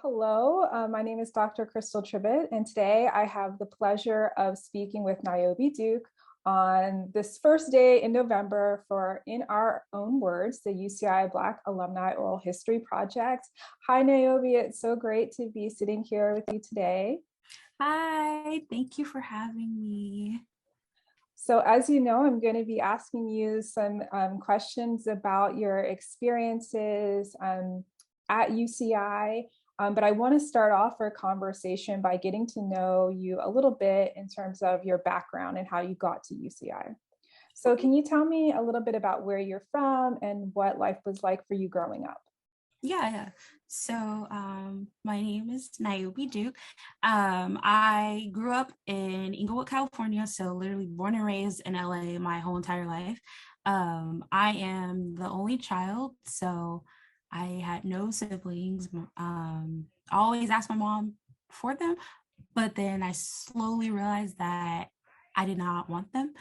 Hello, my name is Dr. Crystal Tribbett, and today I have the pleasure of speaking with Niobe Duke on this first day in November for, in our own words, the UCI Black Alumni Oral History Project. Hi, Niobe. It's so great to be sitting here with you today. Hi, thank you for having me. So as you know, I'm going to be asking you some questions about your experiences at UCI. But I want to start off our conversation by getting to know you a little bit in terms of your background and how you got to UCI. So can you tell me a little bit about where you're from and what life was like for you growing up? Yeah. So my name is Niobe Duke. I grew up in Inglewood, California, so literally born and raised in LA my whole entire life. I am the only child, so I had no siblings. I always asked my mom for them, but then I slowly realized that I did not want them.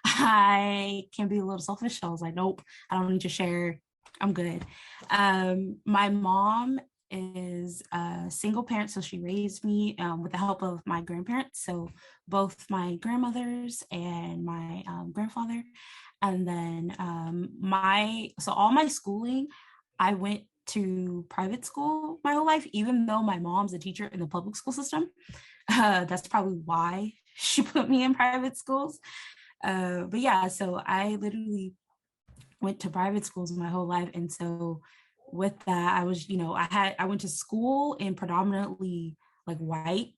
I can be a little selfish. So I was like, nope, I don't need to share. I'm good. My mom is a single parent, so she raised me with the help of my grandparents. So both my grandmothers and my grandfather. And then all my schooling, I went to private school my whole life, even though my mom's a teacher in the public school system. That's probably why she put me in private schools. But yeah, so I literally went to private schools my whole life. And so with that, I was, I went to school in predominantly like white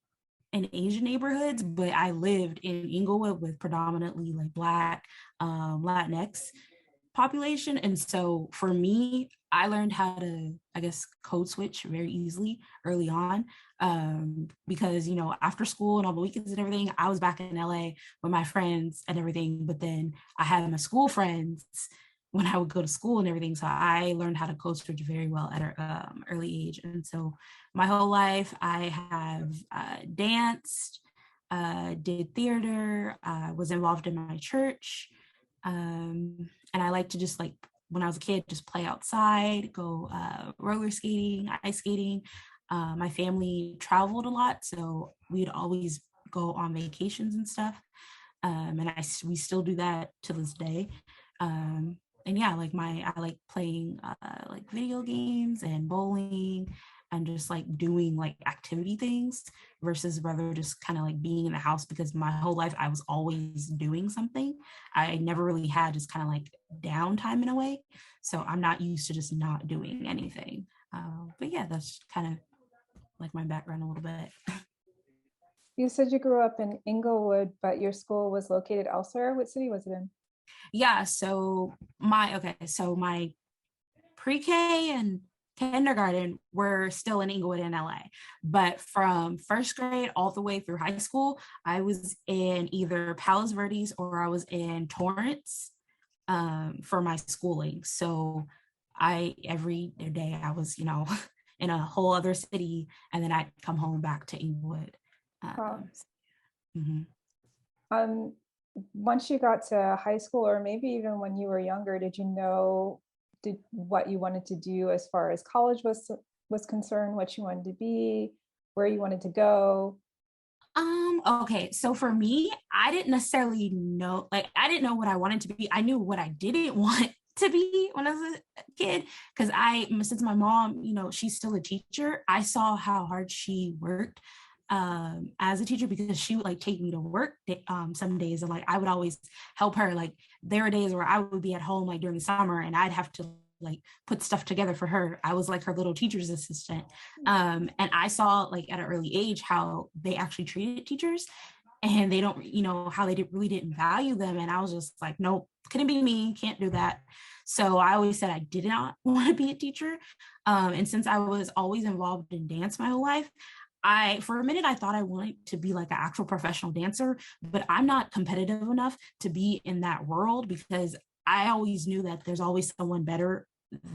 and Asian neighborhoods, but I lived in Inglewood with predominantly like Black, Latinx population. And so for me, I learned how to, I guess, code switch very easily early on, because, after school and all the weekends and everything, I was back in LA with my friends and everything. But then I had my school friends when I would go to school and everything. So I learned how to code switch very well at an early age. And so my whole life I have danced, did theater, was involved in my church. And I like to just like, when I was a kid, just play outside, go roller skating, ice skating. My family traveled a lot, so we'd always go on vacations and stuff. And we still do that to this day. And yeah, I like playing like video games and bowling and just like doing like activity things versus rather just kind of like being in the house, because my whole life I was always doing something. I never really had just kind of like downtime in a way. So I'm not used to just not doing anything. But yeah, that's kind of like my background a little bit. You said you grew up in Inglewood, but your school was located elsewhere. What city was it in? Yeah, so my pre-K and kindergarten were still in Inglewood in LA. But from first grade all the way through high school, I was in either Palos Verdes or I was in Torrance for my schooling. So every day I was, in a whole other city, and then I'd come home back to Inglewood. Wow. Mm-hmm. Once you got to high school, or maybe even when you were younger, did you know what you wanted to do as far as college was concerned, what you wanted to be, where you wanted to go? Okay, so for me, I didn't necessarily know, like I didn't know what I wanted to be. I knew what I didn't want to be when I was a kid, because since my mom, she's still a teacher, I saw how hard she worked as a teacher, because she would like take me to work some days, and like I would always help her. Like there were days where I would be at home like during the summer and I'd have to like put stuff together for her. I was like her little teacher's assistant. And I saw like at an early age how they actually treated teachers, and they don't, how they really didn't value them. And I was just like, nope, couldn't be me, can't do that. So I always said I did not want to be a teacher. And since I was always involved in dance my whole life, for a minute, I thought I wanted to be like an actual professional dancer, but I'm not competitive enough to be in that world, because I always knew that there's always someone better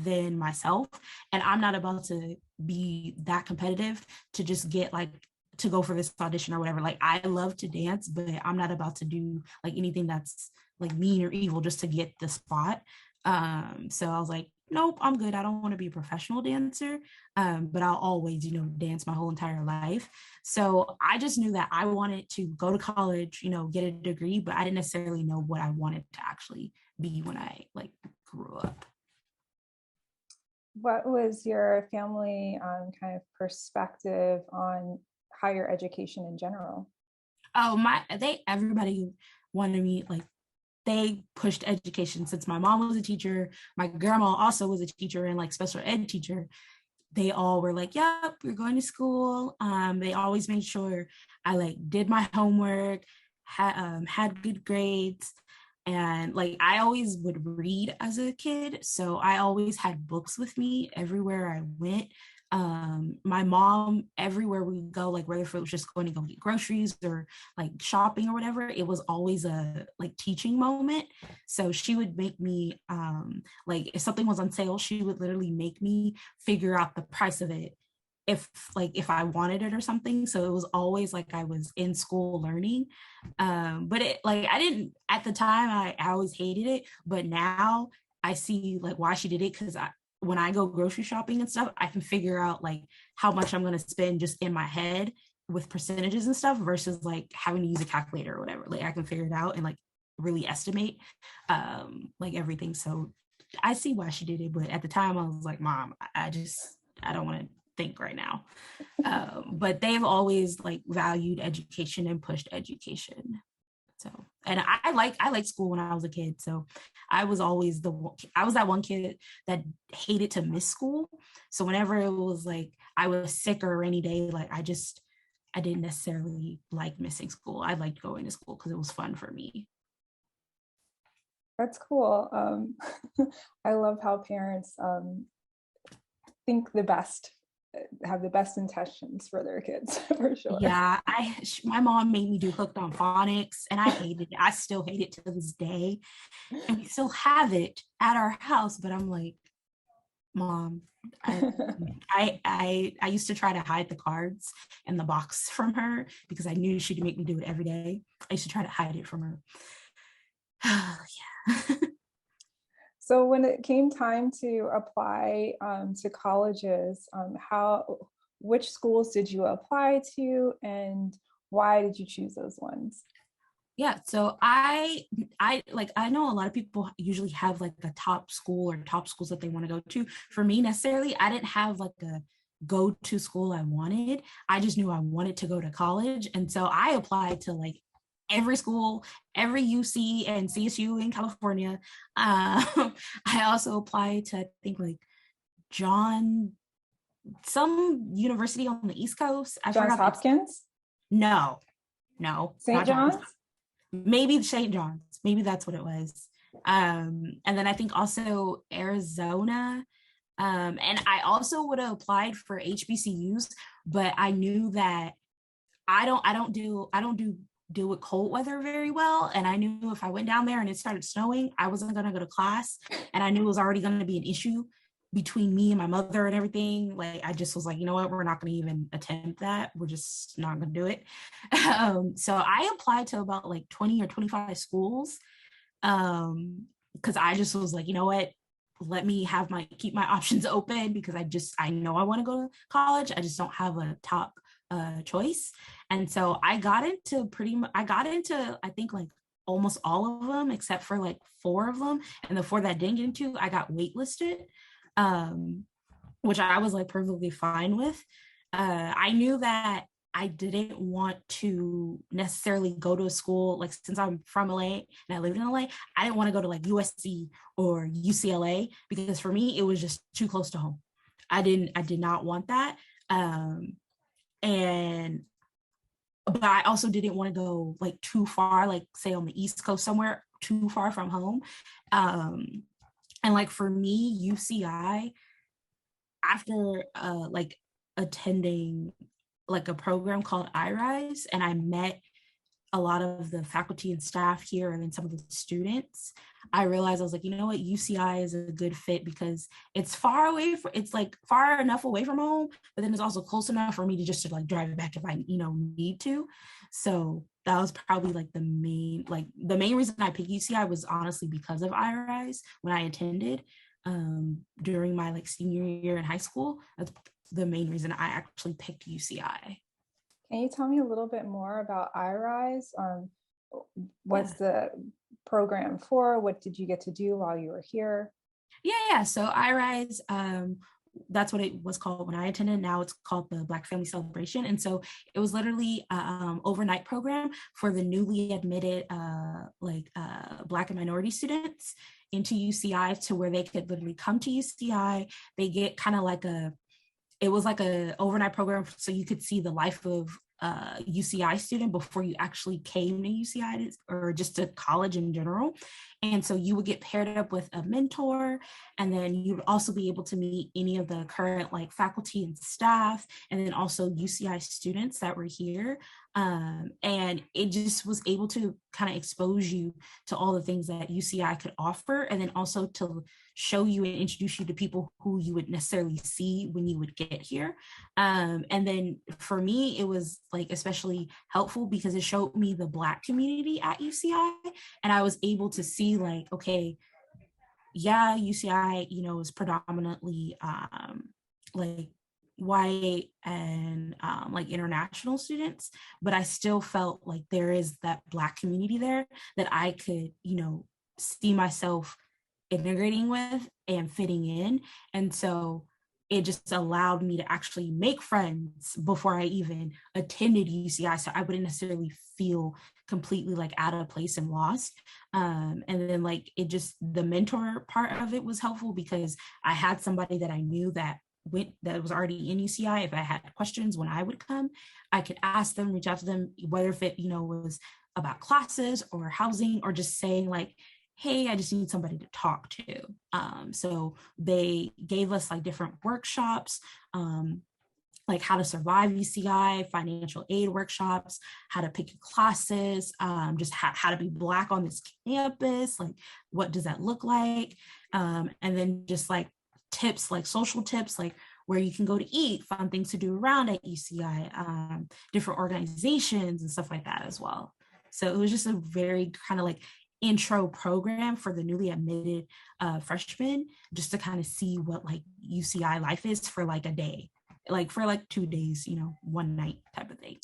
than myself. And I'm not about to be that competitive to just get like, to go for this audition or whatever. Like I love to dance, but I'm not about to do like anything that's like mean or evil just to get the spot. So I was like, nope, I'm good. I don't want to be a professional dancer, but I'll always, dance my whole entire life. So I just knew that I wanted to go to college, get a degree, but I didn't necessarily know what I wanted to actually be when I grew up. What was your family kind of perspective on higher education in general? Oh, everybody wanted me, they pushed education. Since my mom was a teacher, my grandma also was a teacher and special ed teacher. They all were like, yep, you're going to school. They always made sure I did my homework, had good grades. And I always would read as a kid. So I always had books with me everywhere I went. My mom, everywhere we go, whether if it was just going to go get groceries or shopping or whatever, it was always a teaching moment. So she would make me if something was on sale, she would literally make me figure out the price of it if I wanted it or something. So it was always I was in school learning. But it I didn't at the time, I always hated it, but now I see why she did it, because when I go grocery shopping and stuff, I can figure out how much I'm going to spend just in my head with percentages and stuff versus having to use a calculator or whatever. I can figure it out and really estimate everything. So I see why she did it, but at the time I was like, Mom, I don't want to think right now. But they've always valued education and pushed education. So, and I like school when I was a kid. So I was always I was that one kid that hated to miss school. So whenever it was I was sick or a rainy day, I didn't necessarily like missing school. I liked going to school because it was fun for me. That's cool. I love how parents think the best, have the best intentions for their kids, for sure. Yeah, my mom made me do Hooked on Phonics, and I hated it. I still hate it to this day, and we still have it at our house. But I'm like, Mom, I used to try to hide the cards in the box from her because I knew she'd make me do it every day. I used to try to hide it from her. Yeah. So when it came time to apply to colleges, which schools did you apply to, and why did you choose those ones? Yeah, so I know a lot of people usually have a top school or top schools that they want to go to. For me, necessarily, I didn't have a go-to school I wanted. I just knew I wanted to go to college, and so I applied to every school, every UC and CSU in California. I also applied to, I think, some university on the East Coast. Johns Hopkins? No, St. John's? Maybe St. John's. Maybe that's what it was. And then I think also Arizona. And I also would have applied for HBCUs, but I knew that I don't deal with cold weather very well. And I knew if I went down there and it started snowing, I wasn't going to go to class. And I knew it was already going to be an issue between me and my mother and everything. I just was like, you know what, we're not going to even attempt that. We're just not going to do it. So I applied to about 20 or 25 schools. Because I just was like, you know what, let me keep my options open, because I know I want to go to college. I just don't have a top choice. And so I got into I think almost all of them except for 4 of them, and the 4 that I didn't get into, I got waitlisted, which I was perfectly fine with. I knew that I didn't want to necessarily go to a school, since I'm from LA and I lived in LA, I didn't want to go to USC or UCLA, because for me it was just too close to home. I did not want that. But I also didn't want to go too far, say on the East Coast somewhere too far from home. And for me, UCI, after attending a program called IRISE, and I met a lot of the faculty and staff here and then some of the students, I realized I was like, you know what, UCI is a good fit because it's far away it's far enough away from home, but then it's also close enough for me to just to drive back if I need to. So that was probably the main reason I picked UCI was honestly because of IRISE when I attended. during my like senior year in high school. That's the main reason I actually picked UCI. Can you tell me a little bit more about IRISE? What's the program for? What did you get to do while you were here? Yeah. So IRISE, that's what it was called when I attended. Now it's called the Black Family Celebration. And so it was literally an overnight program for the newly admitted Black and minority students into UCI, to where they could literally come to UCI. They get kind of like it was like a overnight program, so you could see the life of UCI student before you actually came to UCI or just to college in general. And so you would get paired up with a mentor, and then you would also be able to meet any of the current like faculty and staff, and then also UCI students that were here. And it just was able to kind of expose you to all the things that UCI could offer, and then also to show you and introduce you to people who you would necessarily see when you would get here. And then for me, it was like especially helpful because it showed me the Black community at UCI, and I was able to see like, okay, yeah, UCI, is predominantly like white and like international students, but I still felt like there is that Black community there that I could, see myself integrating with and fitting in. And so it just allowed me to actually make friends before I even attended UCI, so I wouldn't necessarily feel completely like out of place and lost. And then like the mentor part of it was helpful because I had somebody that I knew that was already in UCI. If I had questions when I would come, I could ask them, reach out to them, whether if it was about classes or housing or just saying like, hey, I just need somebody to talk to. So they gave us like different workshops, like how to survive UCI, financial aid workshops, how to pick your classes, just how to be Black on this campus, like what does that look like? And then just like tips, like social tips, like where you can go to eat, fun things to do around at UCI, different organizations and stuff like that as well. So it was just a very kind of like intro program for the newly admitted freshmen, just to kind of see what like UCI life is for like a day, like for like 2 days, one night type of thing.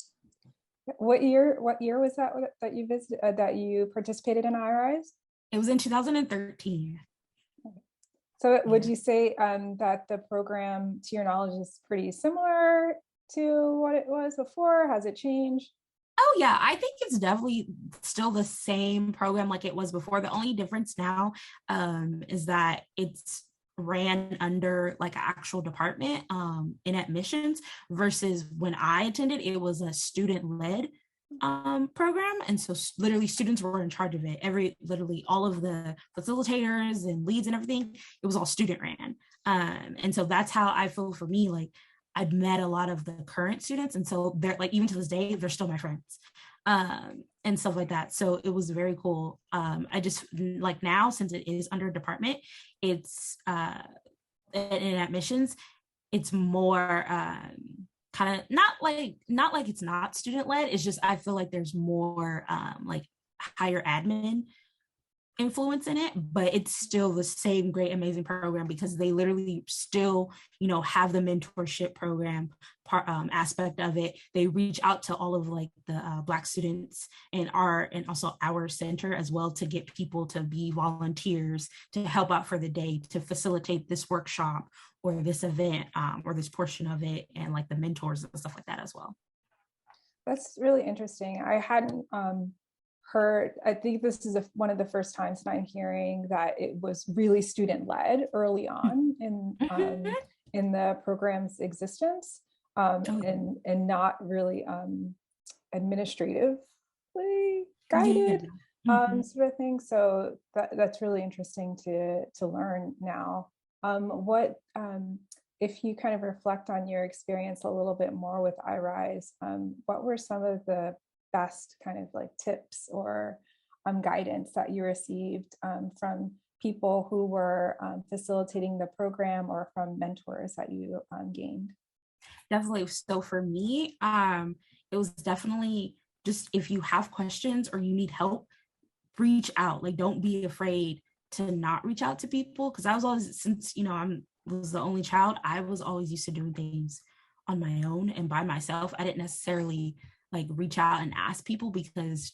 What year was that you visited, that you participated in IRISE? It was in 2013. So would you say that the program, to your knowledge, is pretty similar to what it was before? Has it changed? Oh yeah, I think it's definitely still the same program like it was before. The only difference now is that it's ran under like an actual department in admissions, versus when I attended, it was a student-led program. And so literally students were in charge of it. Literally all of the facilitators and leads and everything, it was all student ran. And so that's how I feel for me, like I've met a lot of the current students. And so they're like, even to this day, they're still my friends and stuff like that. So it was very cool. I just like now, since it is under department, it's in admissions, it's more kind of not like it's not student led. It's just, I feel like there's more like higher admin influence in it, but it's still the same great amazing program because they literally still have the mentorship program part aspect of it. They reach out to all of like the Black students and also our center as well, to get people to be volunteers to help out for the day, to facilitate this workshop or this event or this portion of it, and like the mentors and stuff like that as well. That's really interesting. I hadn't heard, I think this is one of the first times that I'm hearing that it was really student-led early on in the program's existence, and not really administratively guided sort of thing. So that's really interesting to learn now. If you kind of reflect on your experience a little bit more with IRISE, what were some of the best kind of like tips or guidance that you received from people who were facilitating the program, or from mentors that you gained? Definitely. So for me, it was definitely just, if you have questions or you need help, reach out. Like, don't be afraid to not reach out to people, because I was always, since was the only child, I was always used to doing things on my own and by myself. I didn't necessarily like reach out and ask people, because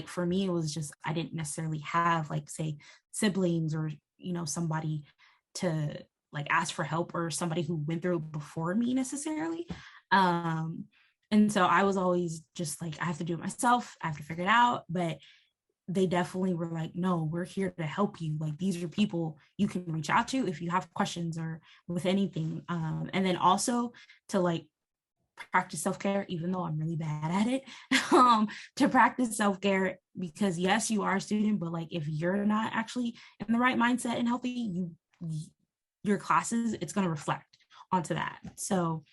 for me it was just, I didn't necessarily have like, say, siblings or somebody to like ask for help, or somebody who went through it before me necessarily. And so I was always just like, I have to do it myself, I have to figure it out. But they definitely were like, no, we're here to help you. Like, these are people you can reach out to if you have questions or with anything. And then also to like practice self-care, even though I'm really bad at it, to practice self-care, because yes, you are a student, but like, if you're not actually in the right mindset and healthy, your classes, it's going to reflect onto that. So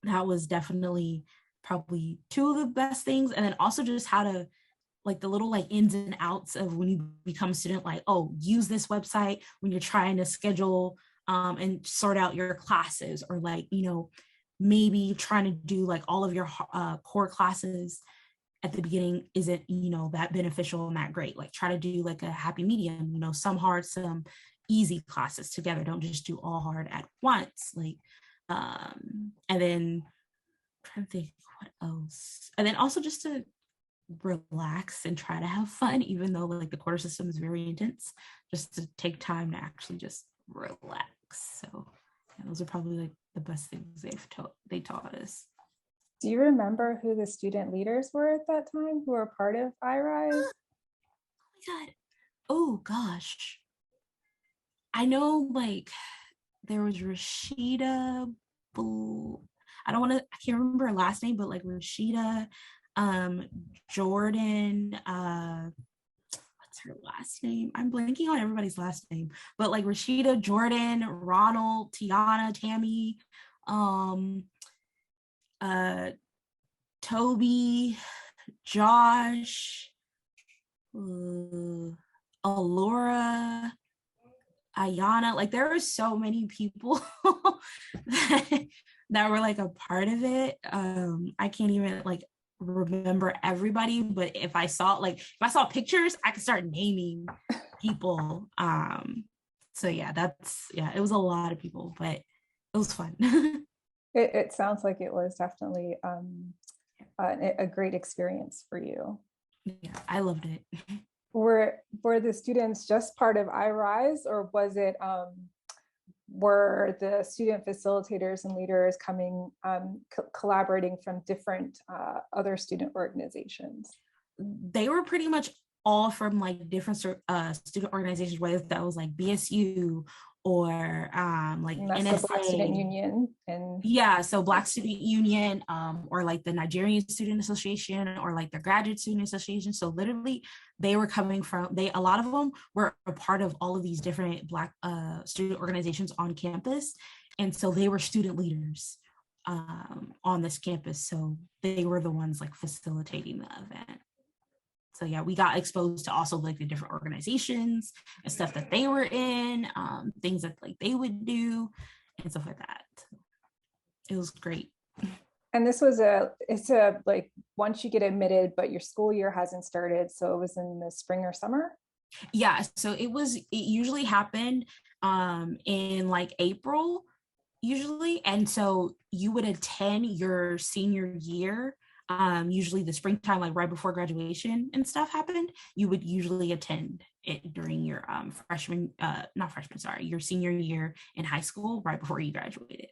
that was definitely probably two of the best things. And then also just how to, like, the little like ins and outs of when you become a student, like, oh, use this website when you're trying to schedule and sort out your classes, or like, maybe trying to do like all of your core classes at the beginning isn't, that beneficial and that great. Like, try to do like a happy medium, some hard, some easy classes together. Don't just do all hard at once. Like, and then I'm trying to think what else. And then also just to relax and try to have fun, even though like the quarter system is very intense, just to take time to actually just relax. So yeah, those are probably like the best things they taught us. Do you remember who the student leaders were at that time who were part of IRISE? Oh my God. Oh gosh. I know like there was Rashida, I can't remember her last name, but like Rashida, Jordan, what's her last name? I'm blanking on everybody's last name, but like Rashida, Jordan, Ronald, Tiana, Tammy, Toby, Josh, Alora, Ayana. Like, there were so many people that were like a part of it. I can't even like remember everybody, but if I saw pictures, I could start naming people. So yeah, it was a lot of people, but it was fun. It sounds like it was definitely a great experience for you. Yeah, I loved it. Were the students just part of IRISE, or was it were the student facilitators and leaders coming collaborating from different other student organizations? They were pretty much all from like different student organizations, whether that was like BSU or like NSA, Black Student Union, and so Black Student Union, or like the Nigerian Student Association, or like the Graduate Student Association. So literally, they were coming from a lot of them were a part of all of these different Black student organizations on campus, and so they were student leaders on this campus. So they were the ones like facilitating the event. So yeah, we got exposed to also like the different organizations and stuff that they were in, things that like they would do and stuff like that. It was great. And this was it's like once you get admitted, but your school year hasn't started. So it was in the spring or summer? Yeah, so it usually happened in like April usually. And so you would attend your senior year. Usually the springtime, like right before graduation and stuff happened, you would usually attend it during your your senior year in high school, right before you graduated.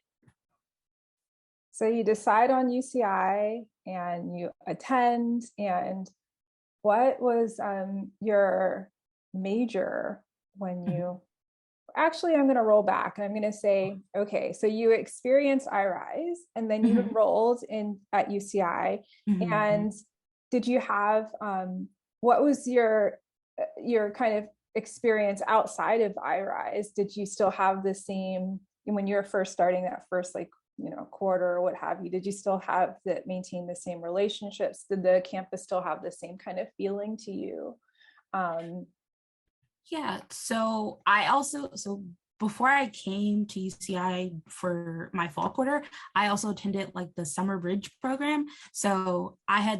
So you decide on UCI and you attend. And what was your major when you actually, I'm going to roll back and I'm going to say, okay, so you experienced IRISE and then you enrolled at UCI. And did you have, what was your kind of experience outside of IRISE? Did you still have the same, when you were first starting that first quarter or what have you, did you still maintain the same relationships? Did the campus still have the same kind of feeling to you? Yeah, so before I came to UCI for my fall quarter, I also attended like the summer bridge program. So I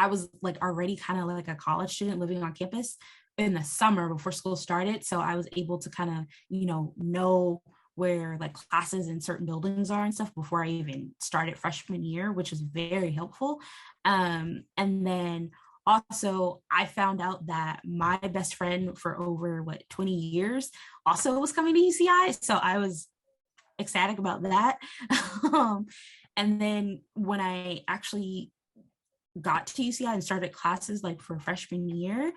was like already kind of like a college student living on campus in the summer before school started. So I was able to kind of, know where like classes in certain buildings are and stuff before I even started freshman year, which was very helpful. And then also I found out that my best friend for over 20 years also was coming to UCI. So I was ecstatic about that. And then when I actually got to UCI and started classes like for freshman year,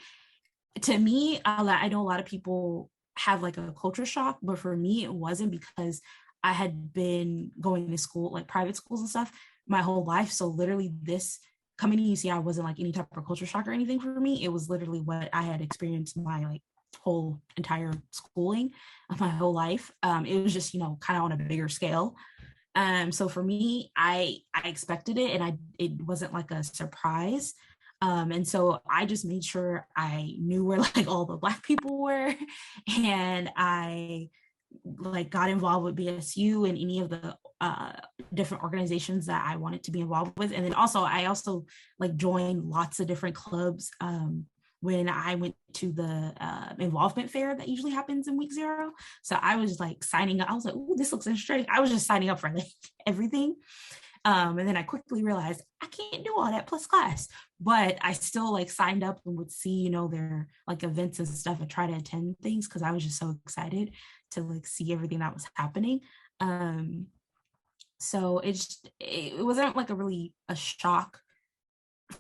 to me, I know a lot of people have like a culture shock, but for me, it wasn't, because I had been going to school, like private schools and stuff, my whole life. So literally this coming to UCI wasn't like any type of culture shock or anything for me. It was literally what I had experienced my like whole entire schooling of my whole life. It was just, kind of on a bigger scale. So for me, I expected it, and it wasn't like a surprise. And so I just made sure I knew where like all the Black people were, and I like got involved with BSU and any of the different organizations that I wanted to be involved with. And then I also like joined lots of different clubs when I went to the involvement fair that usually happens in week 0. So I was like signing up. I was like, "Ooh, this looks interesting." I was just signing up for like everything. And then I quickly realized I can't do all that plus class, but I still like signed up and would see, their like events and stuff and try to attend things, because I was just so excited to like see everything that was happening. So it wasn't like a shock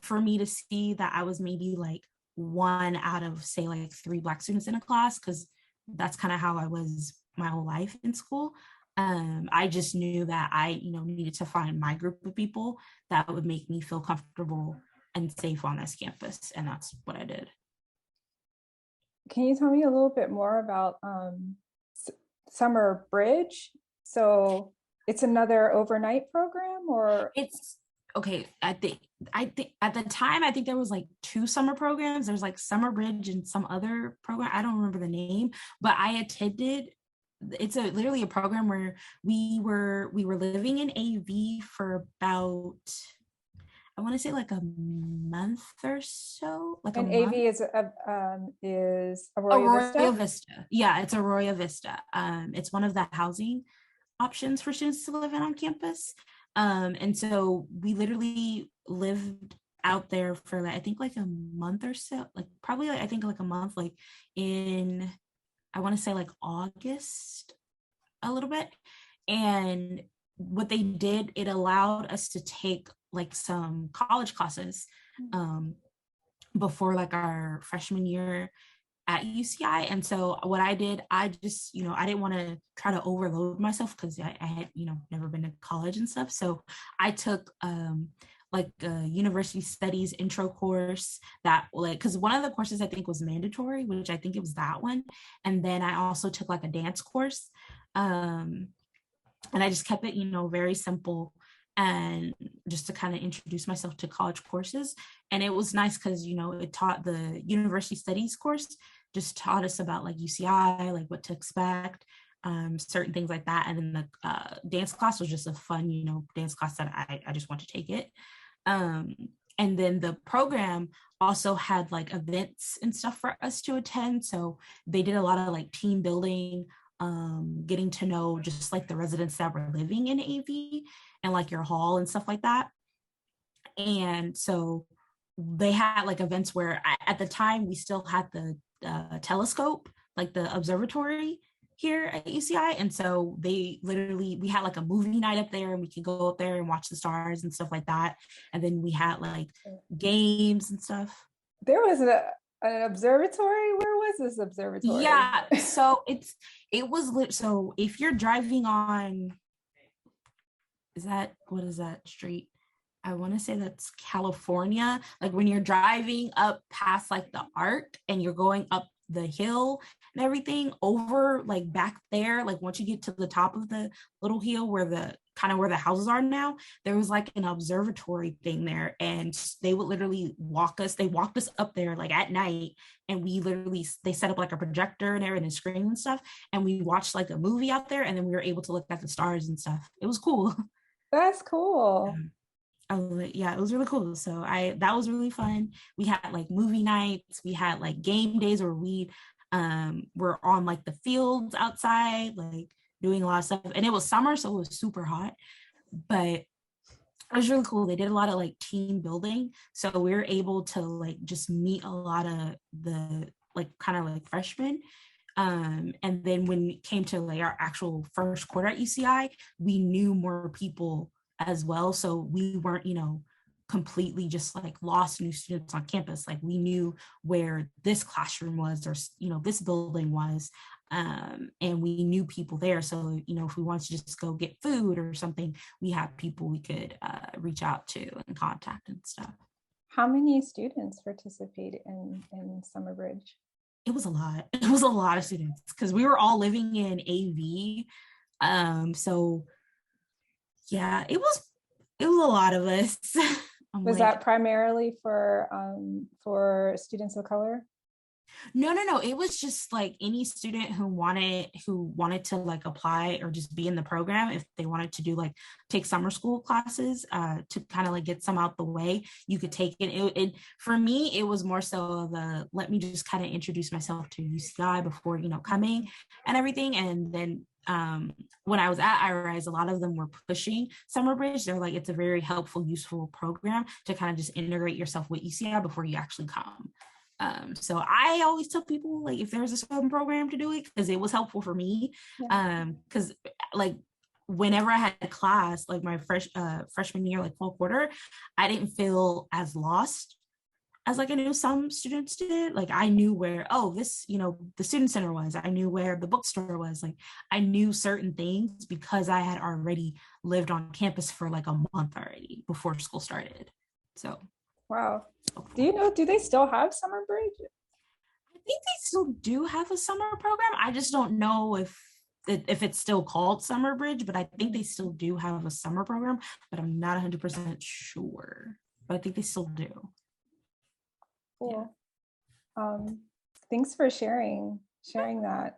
for me to see that I was maybe like one out of say like 3 Black students in a class, because that's kind of how I was my whole life in school. I just knew that I, needed to find my group of people that would make me feel comfortable and safe on this campus. And that's what I did. Can you tell me a little bit more about Summer Bridge? So it's another overnight program, or it's okay. I think at the time, I think there was like 2 summer programs. There's like Summer Bridge and some other program. I don't remember the name, but I attended. It's literally a program where we were living in AV for about, I want to say like a month or so. Like and a AV month. is Arroyo Vista? Yeah, it's Arroyo Vista. It's one of the housing options for students to live in on campus. And so we literally lived out there for like, I think like a month or so, like probably like, I think like a month, like in, I want to say like August a little bit. And what they did, it allowed us to take like some college classes before like our freshman year at UCI. And so what I did, I just, I didn't want to try to overload myself, because I had, never been to college and stuff. So I took like a university studies intro course that like, because one of the courses I think was mandatory, which I think it was that one. And then I also took like a dance course. And I just kept it, very simple, and just to kind of introduce myself to college courses. And it was nice because, it taught the university studies course, just taught us about like UCI, like what to expect, certain things like that. And then the dance class was just a fun, dance class that I just want to take it. And then the program also had like events and stuff for us to attend. So they did a lot of like team building, getting to know just like the residents that were living in AV and like your hall and stuff like that. And so they had like events where at the time we still had the telescope, like the observatory here at UCI. And so we had like a movie night up there, and we could go up there and watch the stars and stuff like that. And then we had like games and stuff. There was an observatory. Where was this observatory? Yeah, so so if you're driving on, what is that street? I want to say that's California. Like when you're driving up past like the Arc and you're going up the hill and everything, over like back there, like once you get to the top of the little hill where the houses are now, there was like an observatory thing there, and they would literally walked us up there like at night, and they set up like a projector and everything, and screen and stuff, and we watched like a movie out there, and then we were able to look at the stars and stuff. It was cool. That's cool. Yeah, it was really cool. So that was really fun. We had like movie nights, we had like game days where we were on like the fields outside, like doing a lot of stuff. And it was summer, so it was super hot, but it was really cool. They did a lot of like team building. So we were able to like just meet a lot of the like kind of like freshmen. And then when it came to like our actual first quarter at UCI, we knew more people as well. So we weren't, completely just like lost new students on campus. Like we knew where this classroom was, or, this building was. And we knew people there. So, if we wanted to just go get food or something, we had people we could reach out to and contact and stuff. How many students participate in Summer Bridge? It was a lot. It was a lot of students because we were all living in AV. So yeah, it was a lot of us. Was that primarily for students of color? No. It was just like any student who wanted to like apply or just be in the program. If they wanted to do like take summer school classes to kind of like get some out the way, you could take it. It for me, it was more so of a let me just kind of introduce myself to UCI before coming and everything. And then when I was at IRISE, a lot of them were pushing Summer Bridge. They're like, it's a very helpful, useful program to kind of just integrate yourself with UCI before you actually come. So I always tell people like if there's a certain program to do it because it was helpful for me. Because like whenever I had a class like my freshman year, like fall quarter, I didn't feel as lost as like I knew some students did. Like I knew where this the student center was. I knew where the bookstore was. Like I knew certain things because I had already lived on campus for like a month already before school started. So wow. Do they still have Summer Bridge? I think they still do have a summer program. I just don't know if it's still called Summer Bridge, but I think they still do have a summer program, but I'm not 100% sure. But I think they still do. Cool. Yeah. Thanks for sharing that.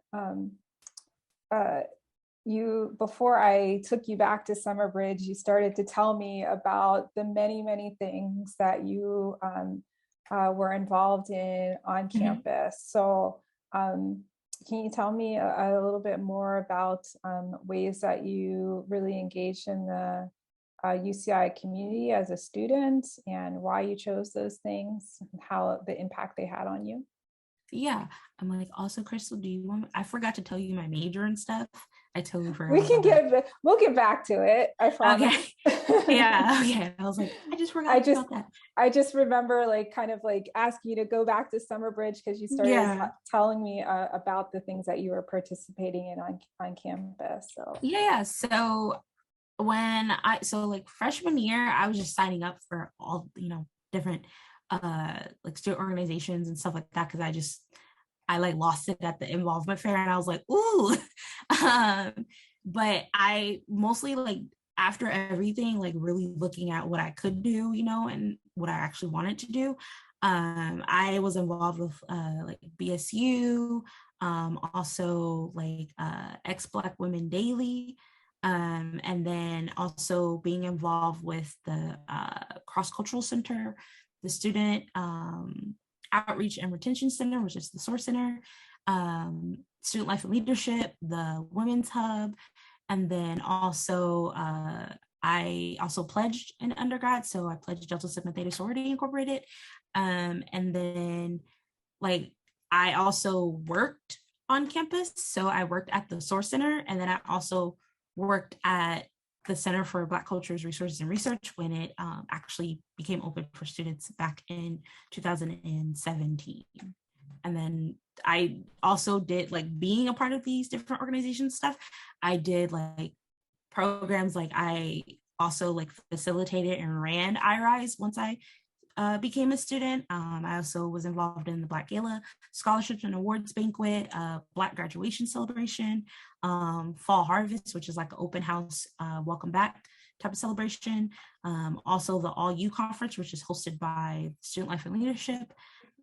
Before I took you back to Summer Bridge, you started to tell me about the many things that you were involved in on campus. So can you tell me a little bit more about ways that you really engaged in the UCI community as a student and why you chose those things, and how the impact they had on you? Yeah, I'm like, also, Crystal, do you want I forgot to tell you my major and stuff. I totally forgot. We'll get back to it, I promise. Okay. Yeah, okay. I was like, I just forgot about that. I just remember like kind of like asking you to go back to Summer Bridge because you started telling me about the things that you were participating in on campus. So yeah, so like freshman year, I was just signing up for all different like student organizations and stuff like that because I like lost it at the involvement fair and I was like, ooh. But I mostly like after everything, like really looking at what I could do, and what I actually wanted to do. I was involved with like BSU, also like ex-Black Women Daily, and then also being involved with the Cross-Cultural Center, the Student Outreach and Retention Center, which is the SOAR Center, Student Life and Leadership, the Women's Hub, and then also I also pledged in undergrad, so I pledged Delta Sigma Theta Sorority Incorporated, and then like I also worked on campus, so I worked at the SOAR Center, and then I also worked at the Center for Black Cultures, Resources, and Research when it actually became open for students back in 2017. And then I also did like being a part of these different organizations stuff. I did like programs, like I also like facilitated and ran IRISE once I became a student. I also was involved in the Black Gala Scholarships and Awards Banquet, Black Graduation Celebration, Fall Harvest, which is like an open house, welcome back type of celebration. Also the All You Conference, which is hosted by Student Life and Leadership,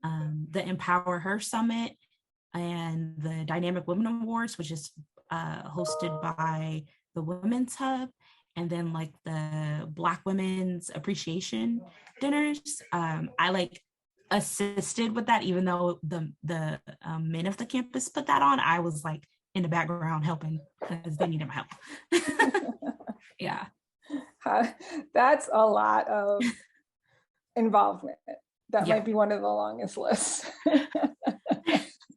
the Empower Her Summit, and the Dynamic Women Awards, which is hosted by the Women's Hub. and then like the Black Women's Appreciation dinners. I like assisted with that, even though the men of the campus put that on. I was like in the background helping because they needed my help. Yeah. That's a lot of involvement. That Yeah. might be one of the longest lists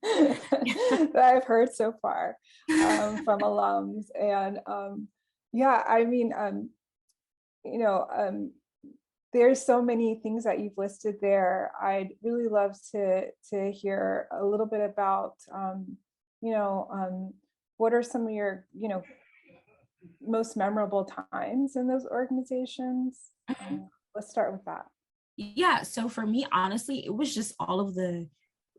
that I've heard so far from alums. And yeah, I mean, you know, there's so many things that you've listed there. I'd really love to hear a little bit about, you know, what are some of your, you know, most memorable times in those organizations? Let's start with that. Yeah. So for me, honestly, it was just all of the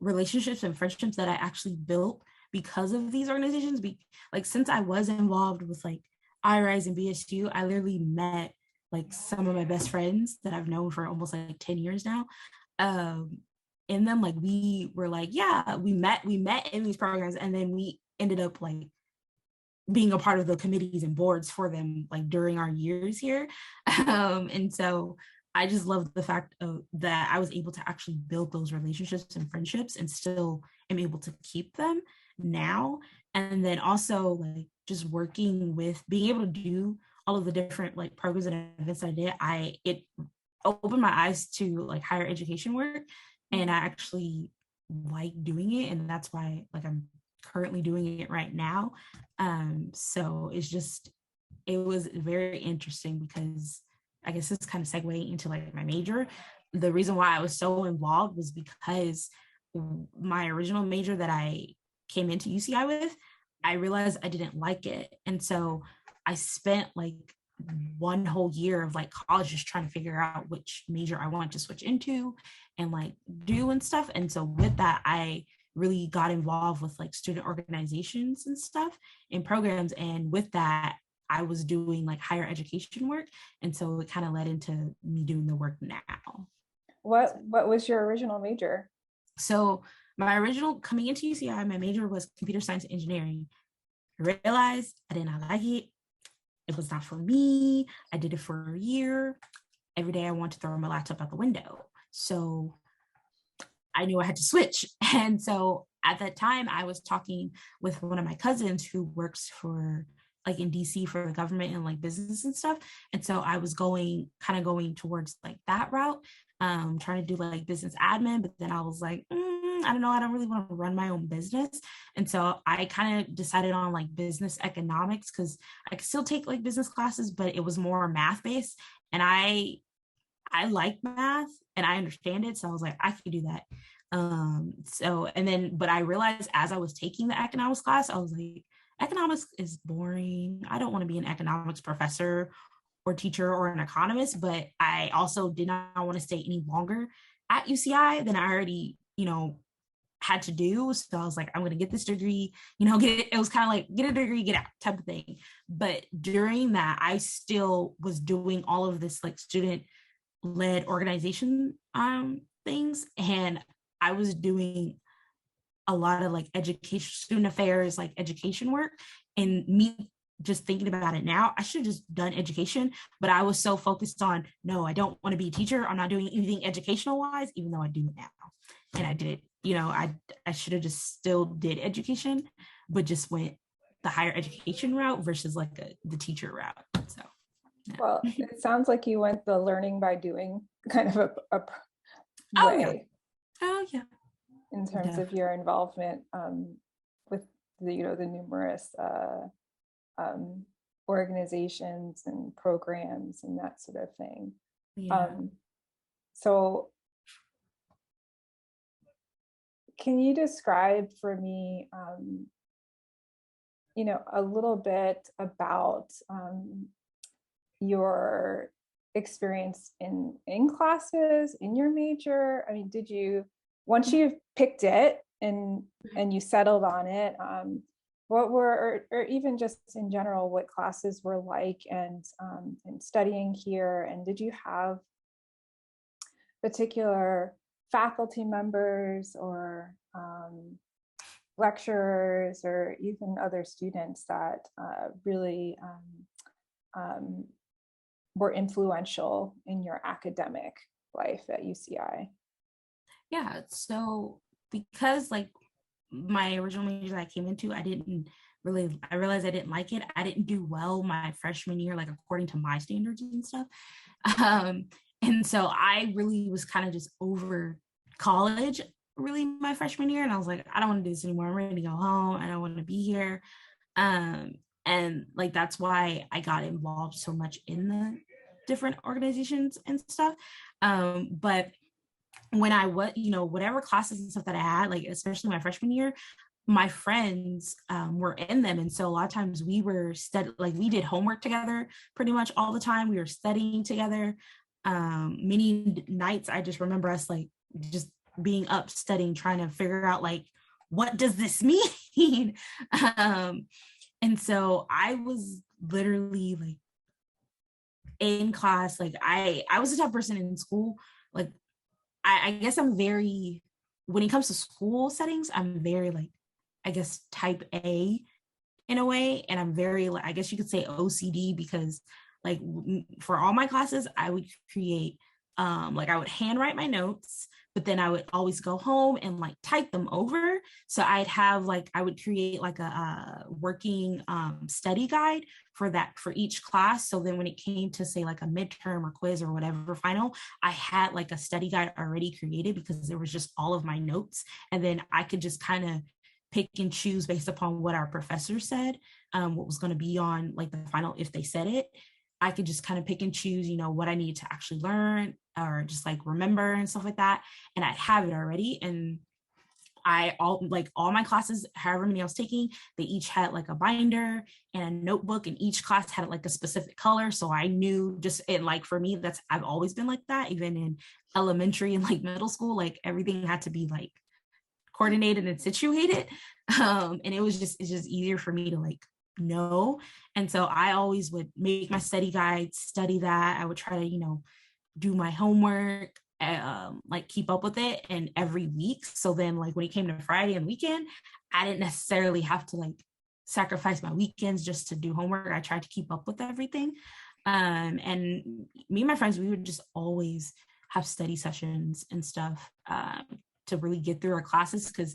relationships and friendships that I actually built because of these organizations. Like since I was involved with like IRISE and BSU, I literally met like some of my best friends that I've known for almost like 10 years now. In them, like we were like, yeah, we met in these programs, and then we ended up like being a part of the committees and boards for them like during our years here. And so I just love the fact that I was able to actually build those relationships and friendships and still am able to keep them now. And then also like just working with being able to do all of the different like programs and events I did, it opened my eyes to like higher education work. And I actually like doing it. And that's why like I'm currently doing it right now. So it was very interesting because I guess it's kind of segueing into like my major. The reason why I was so involved was because my original major that I came into UCI with, I realized I didn't like it. And so I spent like one whole year of like college just trying to figure out which major I wanted to switch into and like do and stuff. And so with that, I really got involved with like student organizations and stuff and programs. And with that, I was doing like higher education work. And so it kind of led into me doing the work now. What was your original major? So my original coming into UCI, my major was computer science and engineering. I realized I did not like it. It was not for me. I did it for a year. Every day I wanted to throw my laptop out the window. So I knew I had to switch. And so at that time, I was talking with one of my cousins who works for like in DC for the government and like business and stuff. And so I was going towards like that route, trying to do like business admin. But then I was like, I don't know, I don't really want to run my own business. And so I kind of decided on like business economics because I could still take like business classes, but it was more math based. And I like math and I understand it. So I was like, I can do that. But I realized as I was taking the economics class, I was like, economics is boring. I don't want to be an economics professor or teacher or an economist, but I also did not want to stay any longer at UCI than I already, had to do. So I was like, I'm going to get this degree, get it. It was kind of like get a degree, get out type of thing. But during that, I still was doing all of this like student led organization things. And I was doing a lot of like education, student affairs, like education work. And me just thinking about it now, I should have just done education, but I was so focused on, no, I don't want to be a teacher. I'm not doing anything educational wise, even though I do it now. And I did, I should have just still did education, but just went the higher education route versus like the teacher route. So, yeah. Well, it sounds like you went the learning by doing kind of a way. Oh yeah. In terms of your involvement with the numerous organizations and programs and that sort of thing. Yeah. So can you describe for me, a little bit about your experience in classes, in your major? I mean, did you, once you picked it and you settled on it, what were, or even just in general, what classes were like and studying here? And did you have particular faculty members or lecturers or even other students that really were influential in your academic life at UCI? Yeah, so because like my original major that I came into, I realized I didn't like it. I didn't do well my freshman year, like according to my standards and stuff. And so I really was kind of just over college really my freshman year. And I was like, I don't want to do this anymore. I'm ready to go home. I don't want to be here. And like, that's why I got involved so much in the different organizations and stuff. But when I was, whatever classes and stuff that I had, like, especially my freshman year, my friends were in them. And so a lot of times we were we did homework together pretty much all the time. We were studying together. Many nights, I just remember us like just being up studying, trying to figure out like, what does this mean? And so I was literally like in class, like I was the type of person in school, like, I guess I'm very, when it comes to school settings, I'm very like, I guess type A in a way. And I'm very, like, I guess you could say OCD, because like for all my classes, I would create, like I would handwrite my notes, but then I would always go home and like type them over. So I would create like a working study guide for each class. So then when it came to say like a midterm or quiz or whatever final, I had like a study guide already created, because there was just all of my notes. And then I could just kind of pick and choose based upon what our professor said, what was going to be on like the final, if they said it. I could just kind of pick and choose, what I need to actually learn or just like remember and stuff like that. And I have it already. And all my classes, however many I was taking, they each had like a binder and a notebook, and each class had like a specific color. So I knew just, and like for me, I've always been like that, even in elementary and like middle school, like everything had to be like coordinated and situated. And it's just easier for me to like know. And so I always would make my study guide, study that. I would try to, do my homework, like keep up with it, and every week. So then like when it came to Friday and weekend, I didn't necessarily have to like sacrifice my weekends just to do homework. I tried to keep up with everything. And me and my friends, we would just always have study sessions and stuff to really get through our classes, because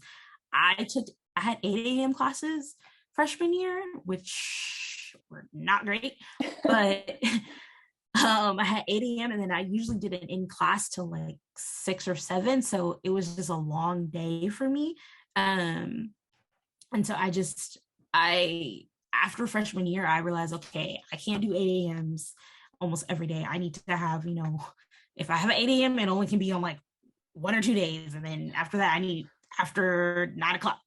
I had 8 a.m. classes freshman year, which were not great, but I had 8 a.m. and then I usually did it in class till like 6 or 7. So it was just a long day for me. And so after freshman year, I realized, okay, I can't do 8 a.m.s almost every day. I need to have, if I have an 8 a.m., it only can be on like 1 or 2 days. And then after that, I need after 9 o'clock.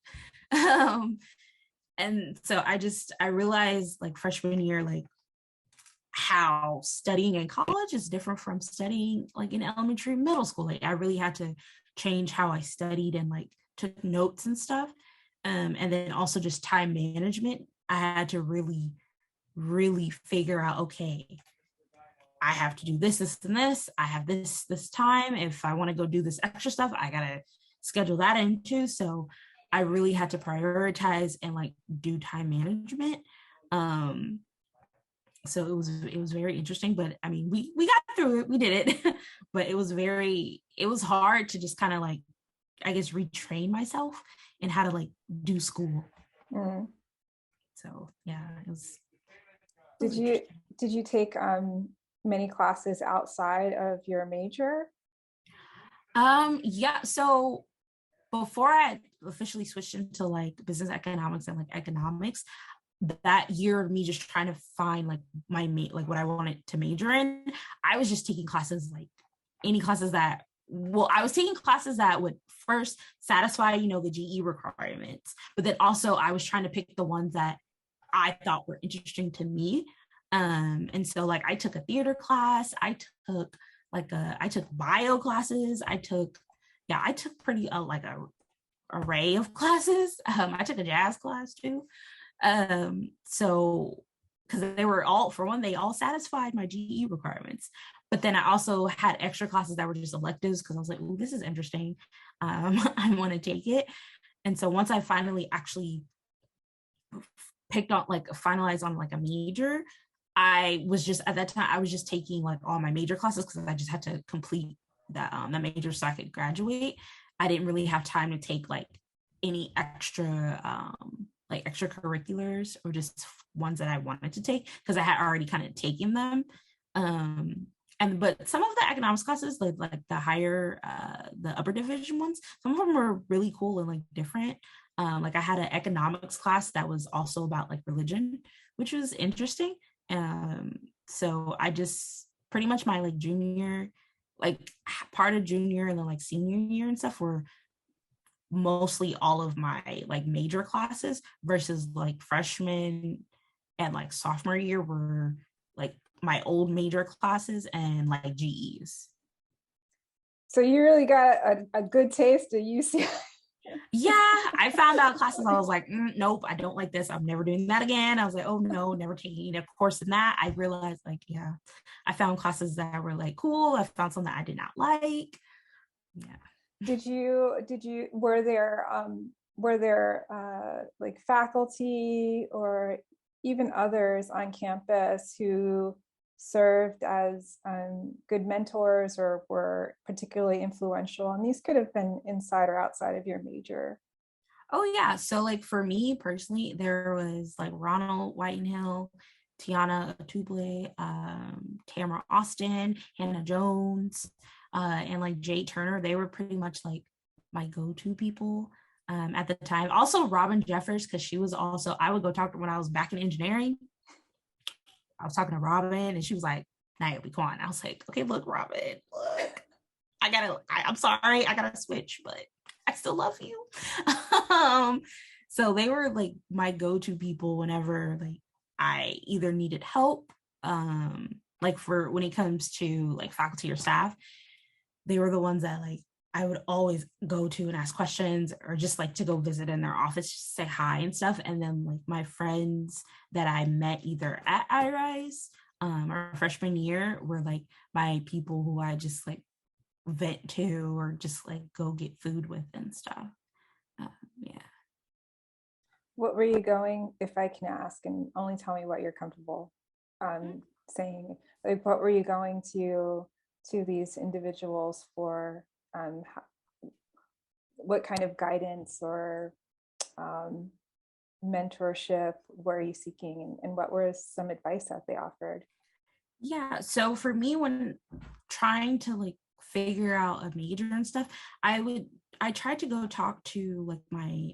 And so I realized like freshman year, like how studying in college is different from studying like in elementary and middle school. Like I really had to change how I studied and like took notes and stuff. And then also just time management. I had to really, really figure out, okay, I have to do this, this, and this. I have this time. If I want to go do this extra stuff, I gotta schedule that in too. So I really had to prioritize and like do time management. So it was very interesting, but I mean, we got through it, we did it, but it was hard to just kind of like, I guess, retrain myself in how to like do school. Mm. So yeah, it was Did you take many classes outside of your major? Yeah, so before I officially switched into like business economics and like economics, that year of me just trying to find like like what I wanted to major in, I was just taking classes, like any classes I was taking classes that would first satisfy, the GE requirements, but then also I was trying to pick the ones that I thought were interesting to me. And so like I took a theater class, I took bio classes, I took pretty like a array of classes. I took a jazz class too. So because they all satisfied my GE requirements. But then I also had extra classes that were just electives, because I was like, oh, this is interesting. I want to take it. And so once I finally actually picked on like finalized on like a major, I was just at that time, I was just taking like all my major classes because I just had to complete that major so I could graduate. I didn't really have time to take like any extra like extracurriculars or just ones that I wanted to take because I had already kind of taken them. And but some of the economics classes, like the higher the upper division ones, some of them were really cool and like different. Like I had an economics class that was also about like religion, which was interesting. So I just pretty much my like junior, like part of junior and then like senior year and stuff were mostly all of my like major classes versus like freshman and like sophomore year were like my old major classes and like GEs. So you really got a good taste of UCI. Yeah, I found out classes. I was like, nope, I don't like this. I'm never doing that again. I was like, oh no, never taking a course in that. I realized like, yeah, I found classes that were like cool. I found some that I did not like. Yeah. Were there like faculty or even others on campus who served as good mentors or were particularly influential? And these could have been inside or outside of your major. Oh yeah. So like for me personally, there was like Ronald Whitenhill, Tiana Tuble, Tamara Austin, Hannah Jones, and like Jay Turner. They were pretty much like my go-to people at the time. Also Robin Jeffers, because she was also, I would go talk to when I was back in engineering. I was talking to Robin and she was like, Niobe, come on. I was like, okay, look, Robin, look, I'm sorry, I gotta switch, but I still love you. So they were like my go-to people whenever like I either needed help, like for when it comes to like faculty or staff, they were the ones that like I would always go to and ask questions or just like to go visit in their office, just say hi and stuff. And then like my friends that I met either at IRISE or freshman year were like my people who I just like vent to or just like go get food with and stuff. Yeah. What were you going, if I can ask, and only tell me what you're comfortable saying, like what were you going to these individuals for? What kind of guidance or mentorship were you seeking, and what was some advice that they offered? Yeah. So for me, when trying to like figure out a major and stuff, I tried to go talk to like my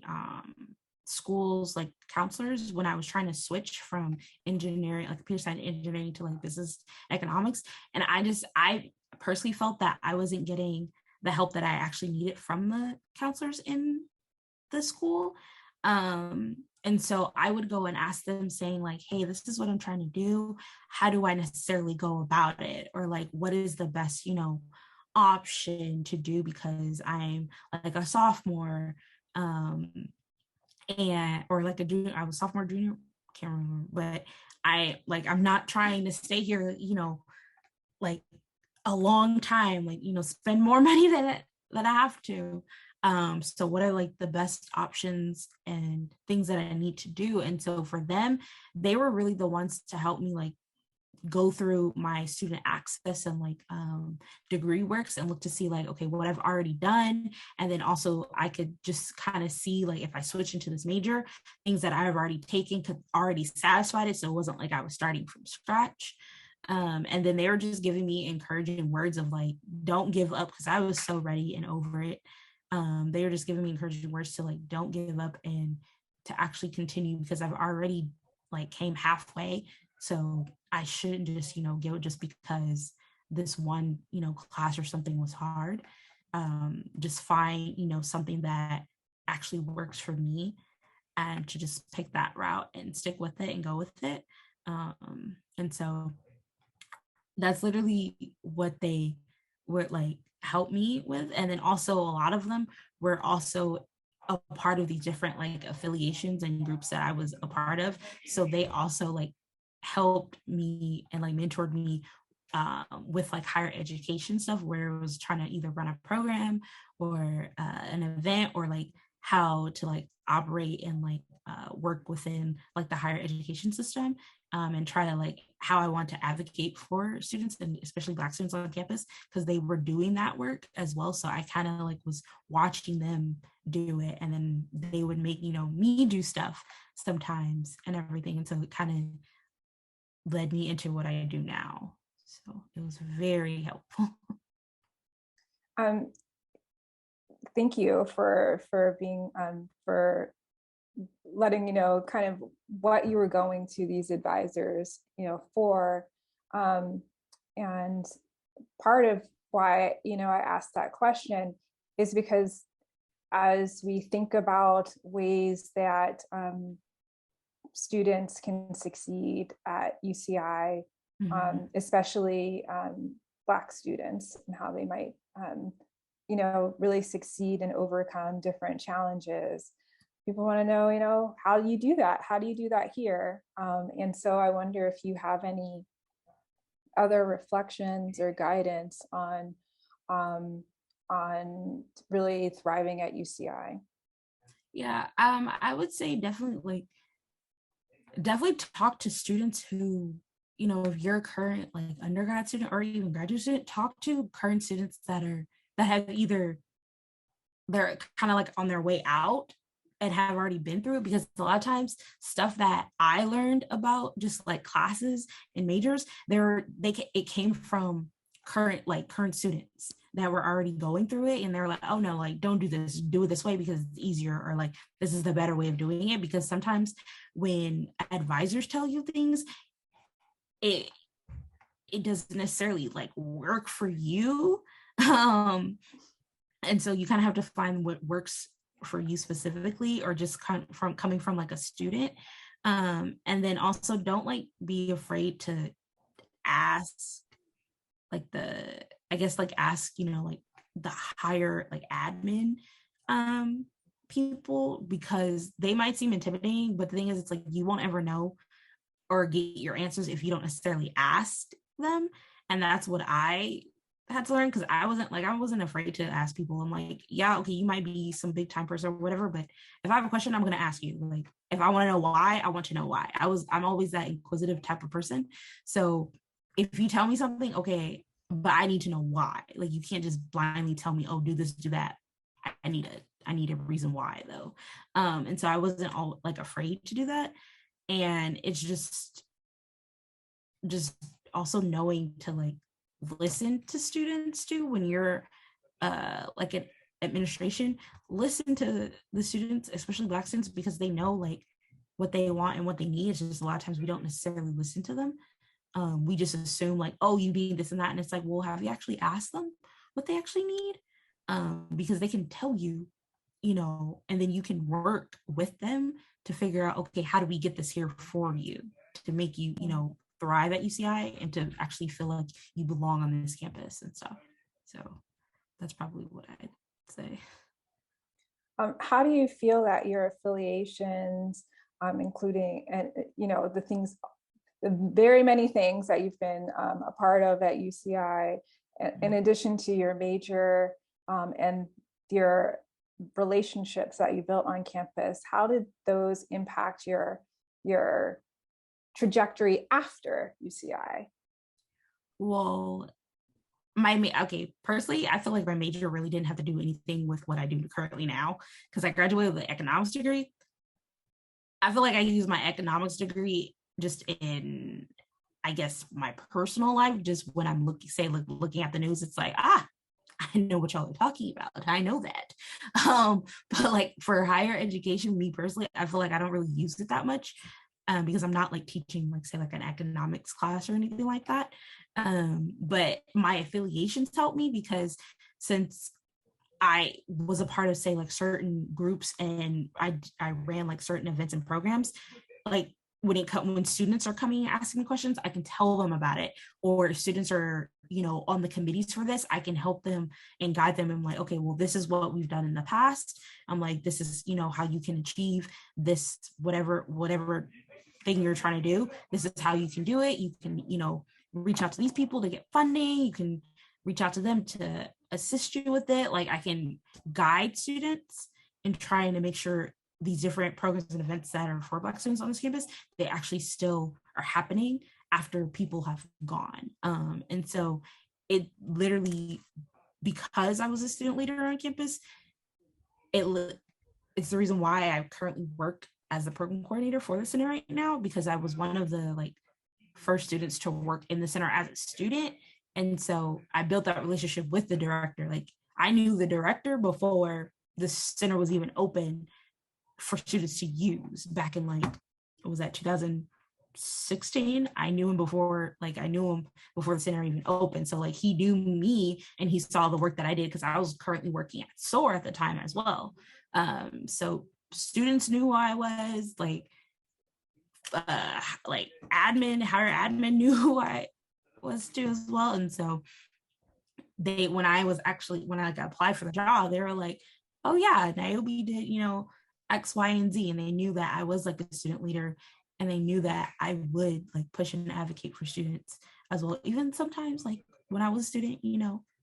schools like counselors when I was trying to switch from engineering, like computer science engineering to like business economics. And I personally felt that I wasn't getting the help that I actually needed from the counselors in the school. And so I would go and ask them saying like, hey, this is what I'm trying to do. How do I necessarily go about it? Or like, what is the best, option to do because I'm like a sophomore and or like a junior, I was sophomore, junior, can't remember, but I'm not trying to stay here, like a long time, like, spend more money than I have to. So what are like the best options and things that I need to do? And so for them, they were really the ones to help me like go through my student access and like degree works and look to see like, okay, what I've already done. And then also I could just kind of see like if I switch into this major, things that I've already taken could already satisfied it. So it wasn't like I was starting from scratch. And then they were just giving me encouraging words of like, don't give up, because I was so ready and over it. They were just giving me encouraging words to like, don't give up and to actually continue because I've already like came halfway. So I shouldn't just, give it just because this one, class or something was hard. Just find, something that actually works for me and to just pick that route and stick with it and go with it. And so that's literally what they were like help me with. And then also a lot of them were also a part of these different like affiliations and groups that I was a part of. So they also like helped me and like mentored me with like higher education stuff where it was trying to either run a program or an event or like how to like operate in like work within like the higher education system, and try to like how I want to advocate for students and especially Black students on campus, because they were doing that work as well. So I kind of like was watching them do it, and then they would make, me do stuff sometimes and everything. And so it kind of led me into what I do now. So it was very helpful. Thank you for being for letting me know kind of what you were going to these advisors, for. And part of why, I asked that question is because as we think about ways that students can succeed at UCI, especially Black students, and how they might, really succeed and overcome different challenges. People want to know, how do you do that? How do you do that here? And so I wonder if you have any other reflections or guidance on really thriving at UCI. Yeah, I would say definitely talk to students who, if you're a current like undergrad student or even graduate student, talk to current students that have either they're kind of like on their way out and have already been through it, because a lot of times stuff that I learned about just like classes and majors, it came from current students that were already going through it, and they're like, oh no, like don't do this, do it this way because it's easier, or like this is the better way of doing it. Because sometimes when advisors tell you things, it doesn't necessarily like work for you. And so you kind of have to find what works for you specifically, or just coming from like a student. And then also don't like be afraid to ask like ask, like the higher like admin people, because they might seem intimidating, but the thing is, it's like you won't ever know or get your answers if you don't necessarily ask them. And that's what I had to learn, because I wasn't afraid to ask people. I'm like, yeah, okay, you might be some big time person or whatever, but if I have a question, I'm going to ask you. Like, if I want to know why, I want to know why. I'm always that inquisitive type of person. So if you tell me something, okay, but I need to know why. Like, you can't just blindly tell me, oh, do this, do that. I need a reason why, though. And so I wasn't all like afraid to do that. And it's just also knowing to like listen to students too. When you're like an administration, listen to the students, especially Black students, because they know like what they want and what they need. It's just a lot of times we don't necessarily listen to them. We just assume like, oh, you need this and that, and it's like, well, have you actually asked them what they actually need? Because they can tell you, and then you can work with them to figure out, okay, how do we get this here for you to make you, thrive at UCI and to actually feel like you belong on this campus and stuff. So that's probably what I'd say. How do you feel that your affiliations, including, and the very many things that you've been a part of at UCI, in addition to your major and your relationships that you built on campus, how did those impact your trajectory after UCI? Well, personally, I feel like my major really didn't have to do anything with what I do currently now, because I graduated with an economics degree. I feel like I use my economics degree just in, I guess, my personal life. Just when I'm looking at the news, it's like, I know what y'all are talking about. I know that. But like for higher education, me personally, I feel like I don't really use it that much. Because I'm not like teaching like say like an economics class or anything like that. But my affiliations help me, because since I was a part of say like certain groups and I ran like certain events and programs, like when students are coming and asking me questions, I can tell them about it. Or if students are, on the committees for this, I can help them and guide them. I'm like, okay, well, this is what we've done in the past. I'm like, this is, how you can achieve this, whatever thing you're trying to do. This is how you can do it. You can, reach out to these people to get funding. You can reach out to them to assist you with it. Like I can guide students in trying to make sure these different programs and events that are for Black students on this campus, they actually still are happening after people have gone. And so it literally, because I was a student leader on campus, it's the reason why I currently work as the program coordinator for the center right now, because I was one of the like first students to work in the center as a student. And so I built that relationship with the director. Like I knew the director before the center was even open for students to use back in like, what was that, 2016? I knew him before the center even opened. So like he knew me and he saw the work that I did because I was currently working at SOAR at the time as well. So students knew who I was, like admin, higher admin knew who I was too as well. And so when I applied for the job, they were like, oh yeah, Niobe did, X, Y, and Z. And they knew that I was like a student leader, and they knew that I would like push and advocate for students as well. Even sometimes like when I was a student,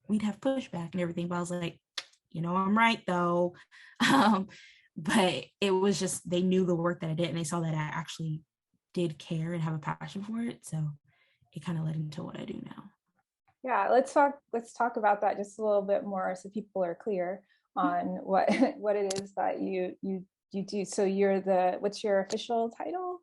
we'd have pushback and everything, but I was like, I'm right though. But it was just, they knew the work that I did and they saw that I actually did care and have a passion for it. So it kind of led into what I do now. Yeah, let's talk about that just a little bit more so people are clear on what it is that you do. So what's your official title?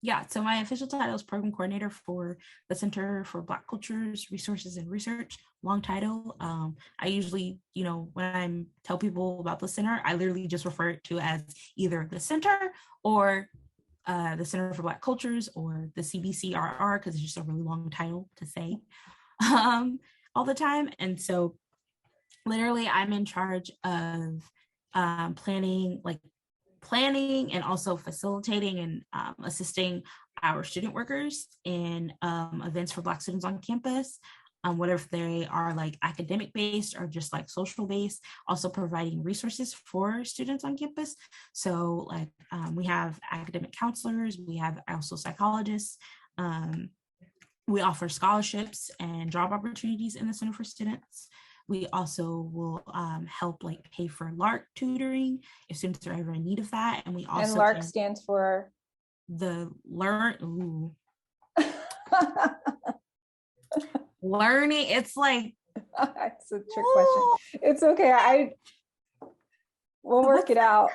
Yeah, so my official title is program coordinator for the Center for Black Cultures, Resources, and Research. Long title. I usually, when I tell people about the center, I literally just refer it to as either the center or the Center for Black Cultures or the CBCRR, because it's just a really long title to say all the time. And so literally I'm in charge of planning and also facilitating and assisting our student workers in events for Black students on campus, whether if they are like academic based or just like social based, also providing resources for students on campus. So like we have academic counselors, we have also psychologists, we offer scholarships and job opportunities in the Center for Students. We also will help like pay for LARC tutoring if students are ever in need of that. And we also— And LARC stands for? The learning. It's like— It's a trick question. It's okay. We'll work it out.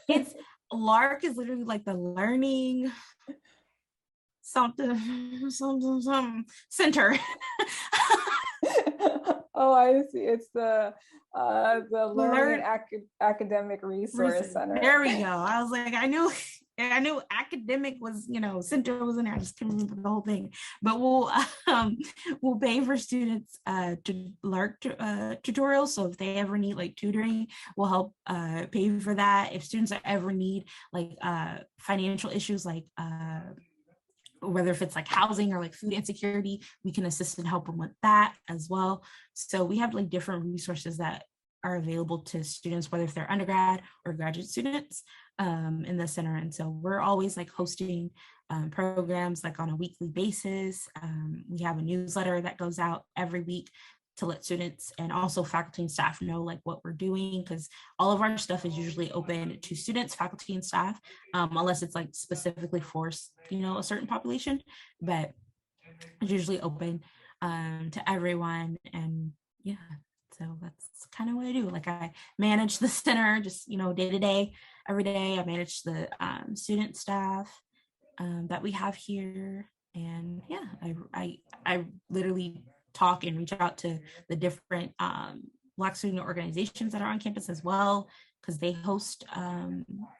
It's LARC is literally like the learning something center. Oh, I see. It's the Learning Academic Resource Center. There we go. I was like, I knew academic was, center was in there. I just couldn't remember the whole thing. But we'll pay for students to LARC tutorials. So if they ever need like tutoring, we'll help pay for that. If students ever need like financial issues, like whether if it's like housing or like food insecurity, we can assist and help them with that as well. So we have like different resources that are available to students, whether if they're undergrad or graduate students in the center. And so we're always like hosting programs like on a weekly basis. We have a newsletter that goes out every week to let students and also faculty and staff know like what we're doing, because all of our stuff is usually open to students, faculty, and staff, unless it's like specifically for a certain population, but it's usually open to everyone. And yeah, so that's kind of what I do. Like I manage the center just day to day, every day. I manage the student staff that we have here, and yeah, I literally talk and reach out to the different Black student organizations that are on campus as well, because they host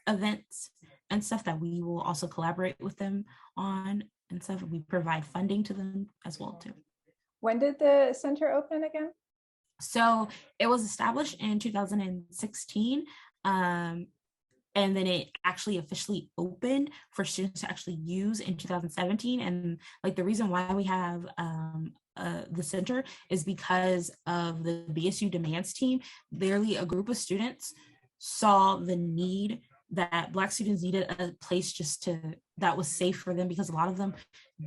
events and stuff that we will also collaborate with them on and stuff. We provide funding to them as well too. When did the center open again? So it was established in 2016. And then it actually officially opened for students to actually use in 2017. And like the reason why we have the center is because of the BSU demands team. Literally a group of students saw the need that Black students needed a place that was safe for them, because a lot of them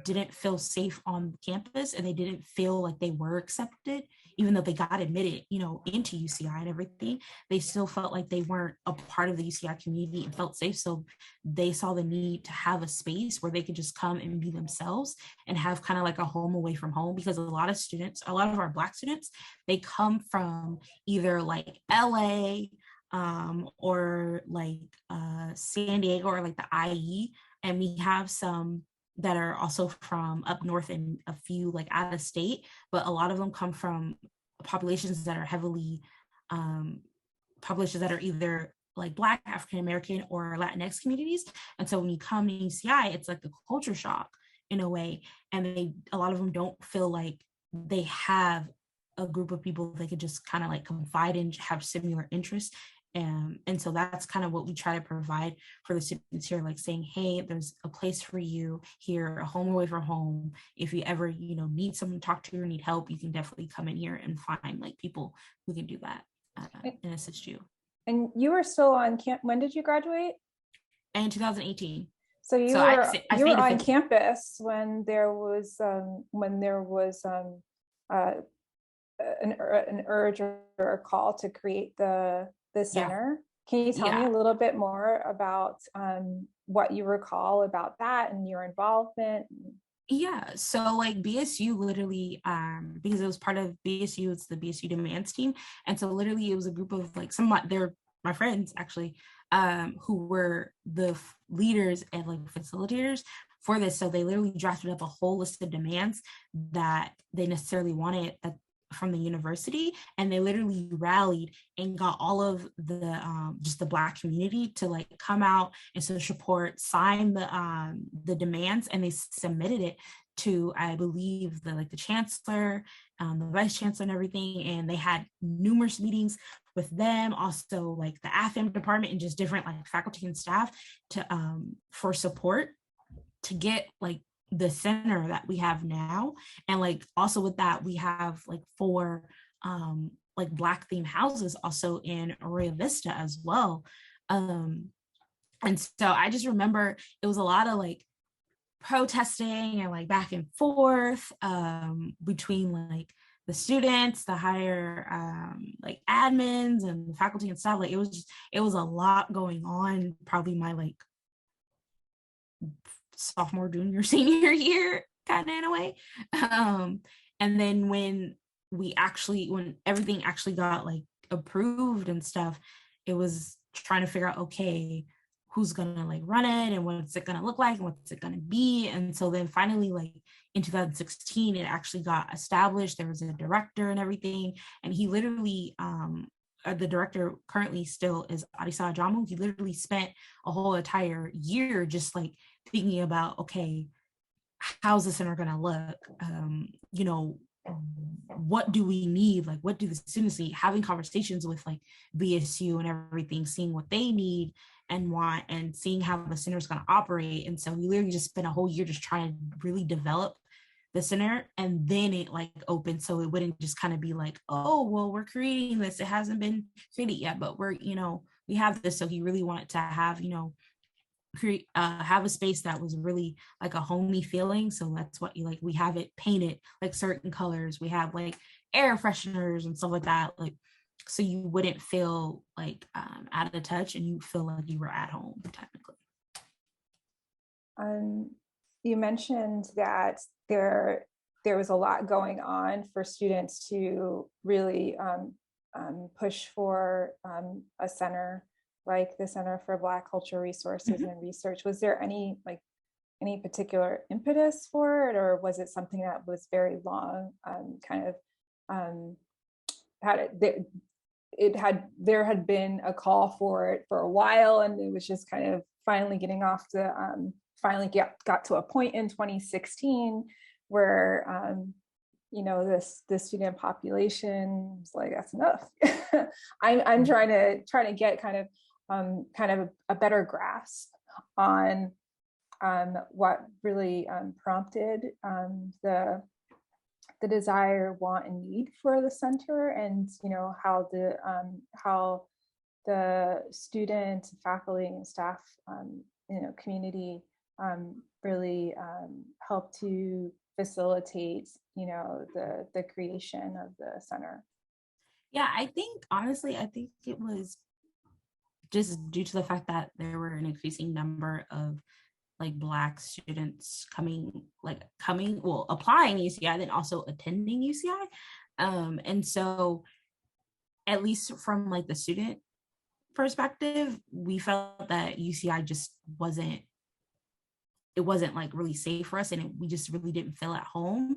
didn't feel safe on campus and they didn't feel like they were accepted even though they got admitted, into UCI and everything, they still felt like they weren't a part of the UCI community and felt safe. So they saw the need to have a space where they could just come and be themselves and have kind of like a home away from home, because a lot of our Black students, they come from either like LA, or like San Diego, or like the IE, and we have some that are also from up north and a few like out of state, but a lot of them come from populations that are heavily populations that are either like Black, African American, or Latinx communities. And so when you come to UCI, it's like a culture shock in a way, and a lot of them don't feel like they have a group of people they could just kind of like confide in, have similar interests. And so that's kind of what we try to provide for the students here, like saying, hey, there's a place for you here, a home away from home. If you ever, need someone to talk to or need help, you can definitely come in here and find like people who can do that and assist you. And you were still on camp. When did you graduate? In 2018. So you were on campus when there was an urge or a call to create the center. Can you tell me a little bit more about what you recall about that and your involvement? Yeah, so like BSU literally, because it was part of BSU, it's the BSU demands team, and so literally it was a group of like they're my friends actually, who were the leaders and like facilitators for this. So they literally drafted up a whole list of demands that they necessarily wanted from the university, and they literally rallied and got all of the just the Black community to like come out and support, sign the demands, and they submitted it to, I believe, the chancellor, the vice chancellor, and everything. And they had numerous meetings with them, also like the AFM department and just different like faculty and staff to for support to get like the center that we have now. And like also with that, we have like 4 like Black themed houses also in Arroyo Vista as well. And so I just remember it was a lot of like protesting and like back and forth between like the students, the higher like admins and the faculty and stuff. Like it was a lot going on, probably my like sophomore, junior, senior year, kind of in a way. And then when everything actually got like approved and stuff, it was trying to figure out, okay, who's gonna like run it and what's it gonna look like and what's it gonna be. And so then finally, like in 2016, it actually got established. There was a director and everything, and he literally the director currently still is Arisa Ajamu. He literally spent a whole entire year just like thinking about, okay, how's the center gonna look? What do we need? Like, what do the students need? Having conversations with like BSU and everything, seeing what they need and want, and seeing how the center is gonna operate. And so we literally just spent a whole year just trying to really develop the center, and then it like opened, so it wouldn't just kind of be like, oh well, we're creating this, it hasn't been created yet, but we're we have this. So he really wanted to have have a space that was really like a homey feeling. So that's what we have it painted like certain colors, we have like air fresheners and stuff like that, like so you wouldn't feel like out of touch, and you feel like you were at home technically. You mentioned that there was a lot going on for students to really push for a center like the Center for Black Cultural Resources and Research. Was there any particular impetus for it, or was it something that was very long, there had been a call for it for a while, and it was just kind of finally getting off to finally got to a point in 2016 where the student population was like, that's enough. I'm trying to get kind of a better grasp on what really prompted the desire, want, and need for the center, and how the student, faculty, and staff community really help to facilitate, the creation of the center? Yeah, I think honestly, I think it was just due to the fact that there were an increasing number of like Black students applying UCI, then also attending UCI. And so at least from like the student perspective, we felt that UCI just wasn't like really safe for us, and we just really didn't feel at home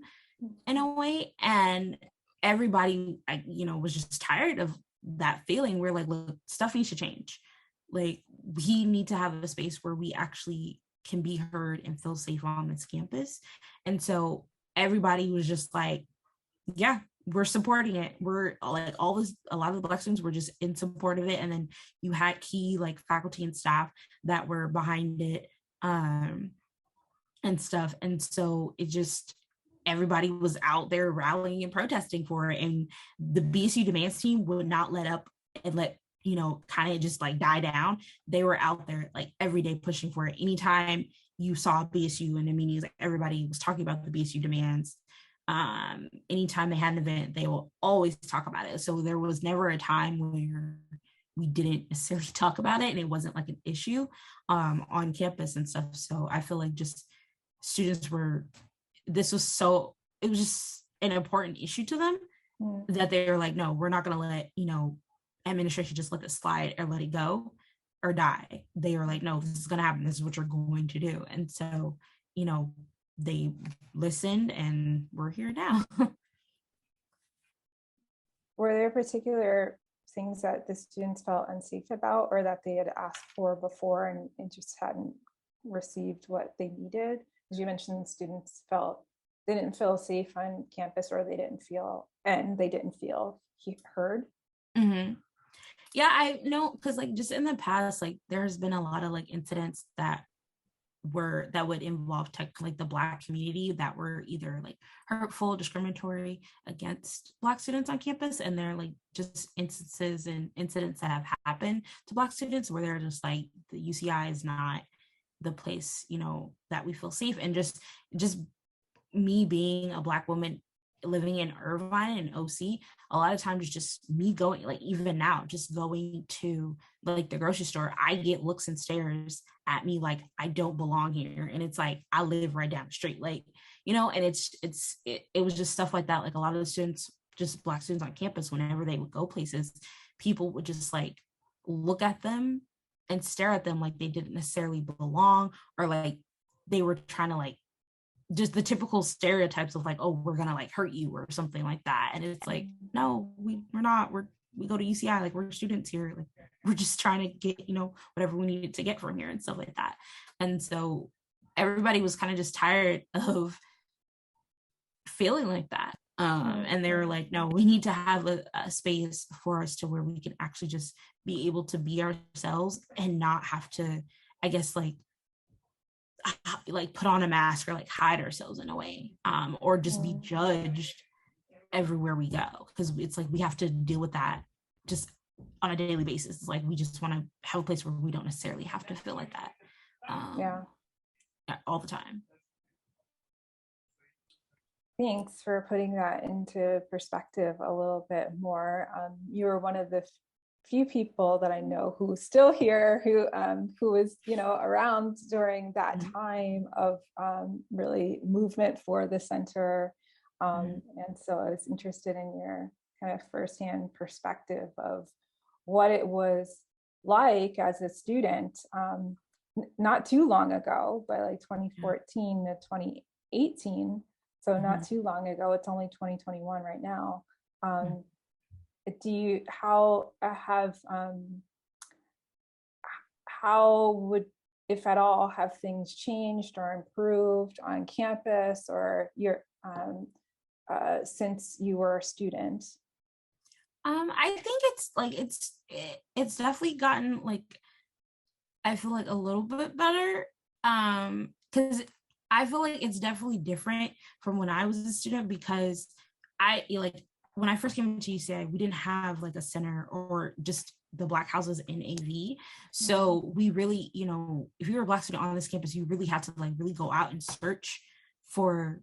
in a way. And everybody, was just tired of that feeling. We're like, look, stuff needs to change. Like, we need to have a space where we actually can be heard and feel safe on this campus. And so everybody was just like, yeah, we're supporting it. We're like a lot of the Black students were just in support of it. And then you had key like faculty and staff that were behind it, and stuff. And so it just, everybody was out there rallying and protesting for it. And the BSU demands team would not let up and let, kind of just like die down. They were out there like every day pushing for it. Anytime you saw BSU in the meetings, like everybody was talking about the BSU demands. Anytime they had an event, they will always talk about it. So there was never a time where we didn't necessarily talk about it and it wasn't like an issue on campus and stuff. So I feel like just students it was just an important issue to them that they were like, no, we're not going to let, administration just let it slide or let it go or die. They were like, no, this is going to happen. This is what you're going to do. And so, they listened and we're here now. Were there particular things that the students felt unsafe about or that they had asked for before and just hadn't received what they needed? As you mentioned, students they didn't feel safe on campus, or they didn't feel heard. Mm-hmm. Yeah, I know, because like just in the past, like there's been a lot of like incidents that would involve like the Black community that were either like hurtful, discriminatory against Black students on campus, and they're like just instances and incidents that have happened to Black students where they're just like, the UCI is not the place that we feel safe. And just me being a Black woman living in Irvine and OC, a lot of times just me going, like even now, just going to like the grocery store, I get looks and stares at me like I don't belong here. And it's like, I live right down the street, like, and it was just stuff like that. Like a lot of the students, just Black students on campus, whenever they would go places, people would just like look at them and stare at them like they didn't necessarily belong, or like they were trying to like, just the typical stereotypes of like, oh, we're gonna like hurt you or something like that. And it's like, no, we're not. We go to UCI, like we're students here, like we're just trying to get whatever we needed to get from here and stuff like that. And so everybody was kind of just tired of feeling like that, and they were like, no, we need to have a space for us to where we can actually just be able to be ourselves and not have to, I guess, like put on a mask or like hide ourselves in a way, or just be judged everywhere we go, because it's like we have to deal with that just on a daily basis. It's like we just want to have a place where we don't necessarily have to feel like that all the time. Thanks for putting that into perspective a little bit more. You were one of the few people that I know who's still here, who was around during that time of really movement for the center, and so I was interested in your kind of firsthand perspective of what it was like as a student, not too long ago, but like 2014 to 2018, so not too long ago. It's only 2021 right now. How would, if at all, have things changed or improved on campus or since you were a student? I think it's definitely gotten like, I feel like a little bit better, because I feel like it's definitely different from when I was a student, because when I first came to UCI, we didn't have like a center or just the Black houses in AV. So we really, if you were a Black student on this campus, you really had to like really go out and search for,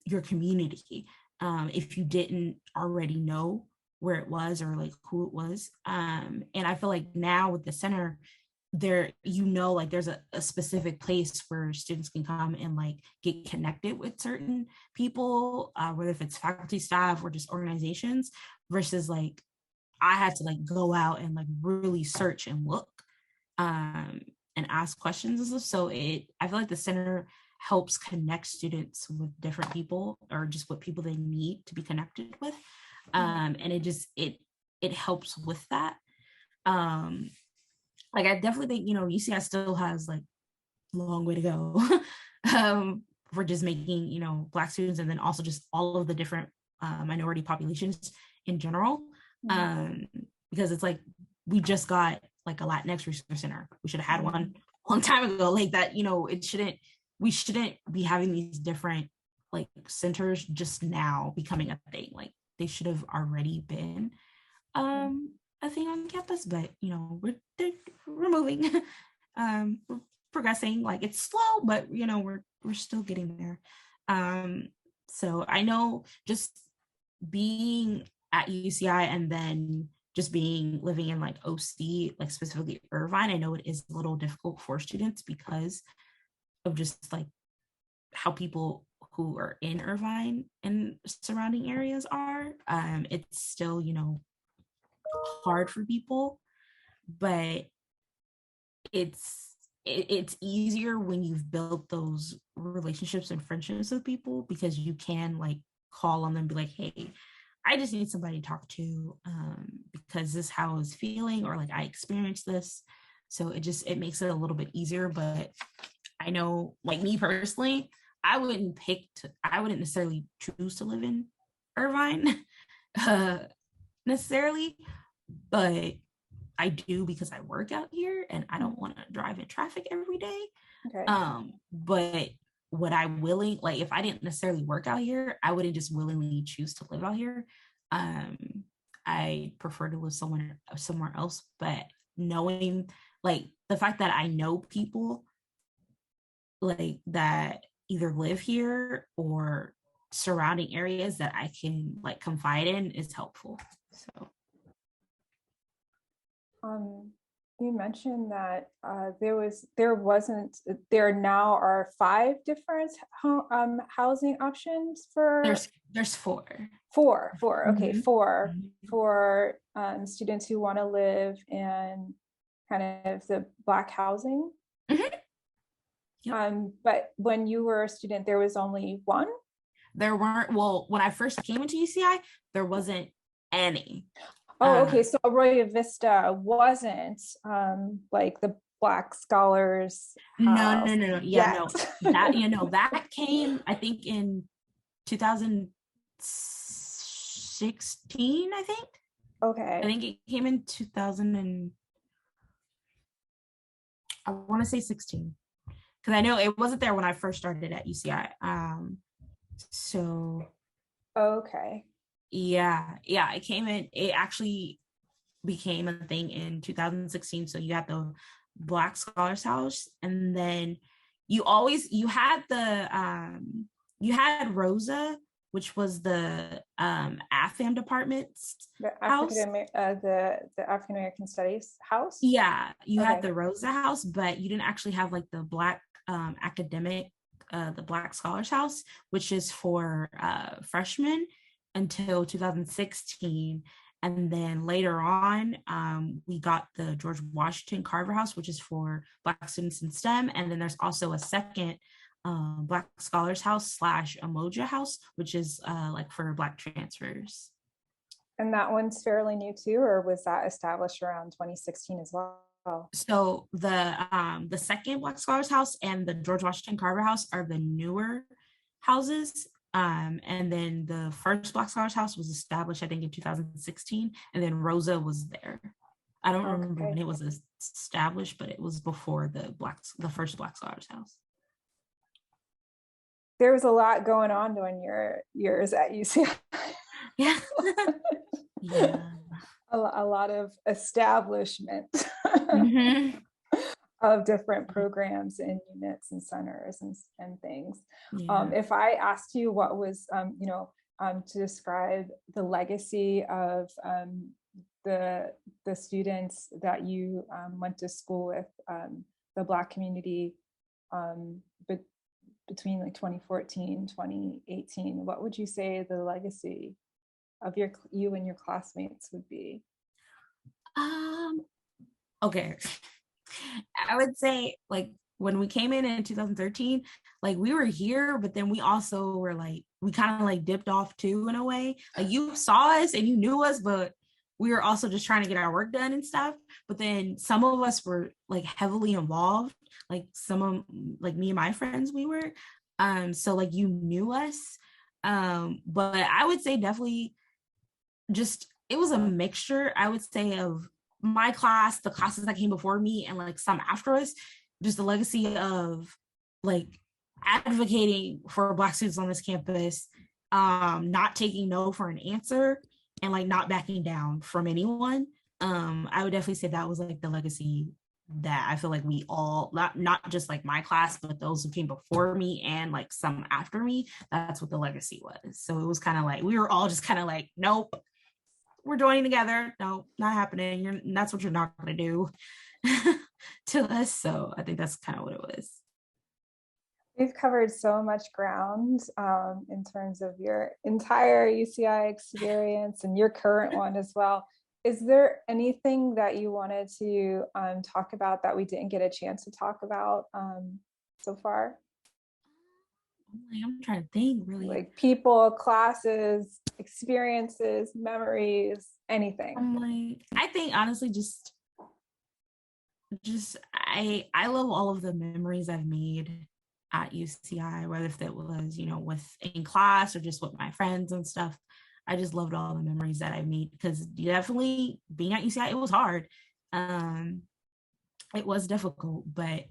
your community, if you didn't already know where it was or like who it was. And I feel like now with the center, there, like there's a specific place where students can come and like get connected with certain people, whether if it's faculty, staff, or just organizations, versus like I had to like go out and like really search and look, and ask questions and stuff. So I feel like the center helps connect students with different people, or just what people they need to be connected with. And it helps with that. Like I definitely think, UCI still has like a long way to go for just making, Black students, and then also just all of the different minority populations in general. Because it's like, we just got like a Latinx resource center. We should have had one a long time ago. Like that, we shouldn't be having these different like centers just now becoming a thing. Like they should have already been a thing on campus, but we're moving. We're progressing. Like it's slow, but we're still getting there. So I know just being at UCI and then just living in like OC, like specifically Irvine, I know it is a little difficult for students because of just like how people who are in Irvine and surrounding areas are. It's still, hard for people, but it's easier when you've built those relationships and friendships with people, because you can like call on them and be like, hey, I just need somebody to talk to, because this is how I was feeling, or like I experienced this. So it makes it a little bit easier. But I know, like me personally, I wouldn't necessarily choose to live in Irvine necessarily, but I do because I work out here and I don't want to drive in traffic every day. Okay. But would I like if I didn't necessarily work out here, I wouldn't just willingly choose to live out here. I prefer to live somewhere else, but knowing like the fact that I know people like that either live here or surrounding areas that I can like confide in is helpful. So you mentioned that there now are 5 different housing options for. There's 4. Okay, 4 for students who want to live in kind of the Black housing. Yep. But when you were a student, there was only 1? There weren't. Well, when I first came into UCI, there wasn't any. Oh, okay. So Arroyo Vista wasn't like the Black scholars. No. Yeah, no. That that came, I think, in 2016. I think. Okay. I think it came in 2000 and I want to say 16, because I know it wasn't there when I first started at UCI. So. Okay. Yeah. It actually became a thing in 2016. So you had the Black Scholars House, and then you had Rosa, which was the AFAM department's house. The African American Studies house. Yeah, you had the Rosa house, but you didn't actually have like the Black academic, the Black Scholars House, which is for freshmen until 2016. And then later on, we got the George Washington Carver House, which is for Black students in STEM. And then there's also a second Black Scholars House / Umoja House, which is like for Black transfers. And that one's fairly new too, or was that established around 2016 as well? So the second Black Scholars House and the George Washington Carver House are the newer houses. And then the first Black Scholars House was established, I think, in 2016, and then Rosa was there. I don't remember when it was established, but it was before the first Black Scholars House. There was a lot going on during your years at UCI. Yeah. Yeah. A lot of establishment. of different programs and units and centers and things. Yeah. If I asked you what was, to describe the legacy of the students that you went to school with, the Black community, but between like 2014, 2018, what would you say the legacy of you and your classmates would be? Okay. I would say like when we came in 2013, like we were here, but then we also were like, we kind of like dipped off too in a way. Like you saw us and you knew us, but we were also just trying to get our work done and stuff. But then some of us were like heavily involved, like some of like me and my friends, we were. So like you knew us. But I would say definitely just it was a mixture, I would say, of my class, the classes that came before me, and like some after us, just the legacy of like advocating for Black students on this campus, not taking no for an answer, and like not backing down from anyone. I would definitely say that was like the legacy that I feel like we all, not just like my class, but those who came before me and like some after me, that's what the legacy was. So it was kind of like we were all just kind of like, nope, we're joining together. No, not happening. That's what you're not going to do to us. So I think that's kind of what it was. We've covered so much ground in terms of your entire UCI experience and your current one as well. Is there anything that you wanted to talk about that we didn't get a chance to talk about so far? I'm trying to think, really. Like people, classes, experiences, memories, anything. I think honestly, just I love all of the memories I've made at UCI, whether if that was, with in class or just with my friends and stuff. I just loved all the memories that I made, because definitely being at UCI, it was hard. It was difficult, but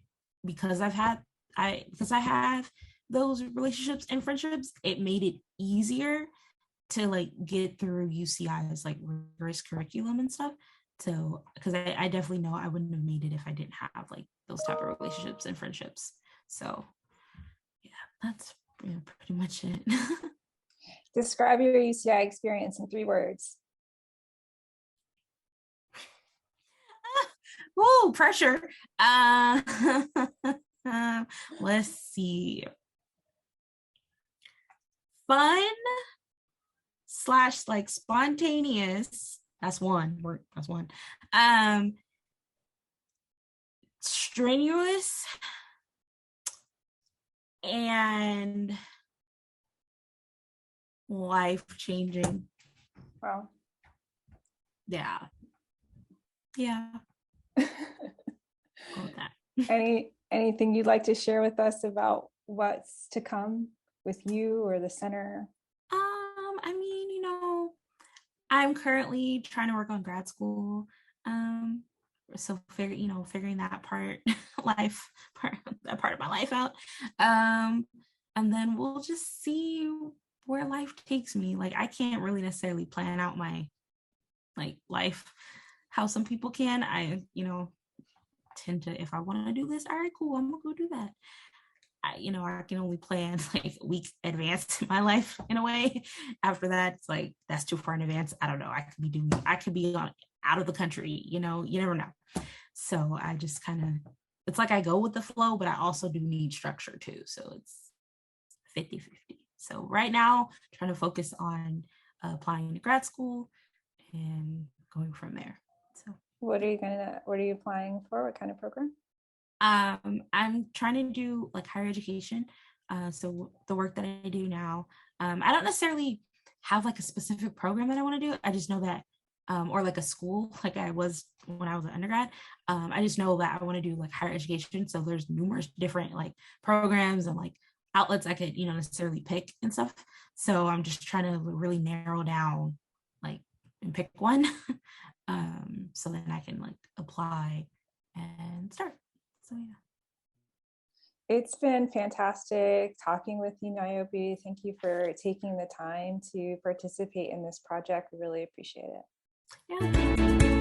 because I have those relationships and friendships, it made it easier to like get through UCI's like rigorous curriculum and stuff. So, because I definitely know I wouldn't have made it if I didn't have like those type of relationships and friendships. So, yeah, that's pretty much it. Describe your UCI experience in 3 words. Oh, pressure. Let's see. Fun / like spontaneous. That's one word. That's one. Strenuous and life-changing. Wow. Yeah. Anything you'd like to share with us about what's to come with you or the center? I mean, I'm currently trying to work on grad school. So figuring that part of my life out. And then we'll just see where life takes me. Like I can't really necessarily plan out my like life how some people can. I tend to, if I want to do this, all right, cool, I'm gonna go do that. I can only plan like a week advance in my life in a way. After that, it's like that's too far in advance. I don't know. I could be out of the country, you never know. So I just it's like I go with the flow, but I also do need structure too. So it's 50-50. So right now, trying to focus on applying to grad school and going from there. So what are you applying for? What kind of program? I'm trying to do like higher education. So the work that I do now, I don't necessarily have like a specific program that I want to do. I just know that, or like a school, like I was when I was an undergrad. I just know that I want to do like higher education. So there's numerous different like programs and like outlets I could, necessarily pick and stuff. So I'm just trying to really narrow down like and pick one. So then I can like apply and start. So yeah. It's been fantastic talking with you, Niobe. Thank you for taking the time to participate in this project. We really appreciate it. Yeah.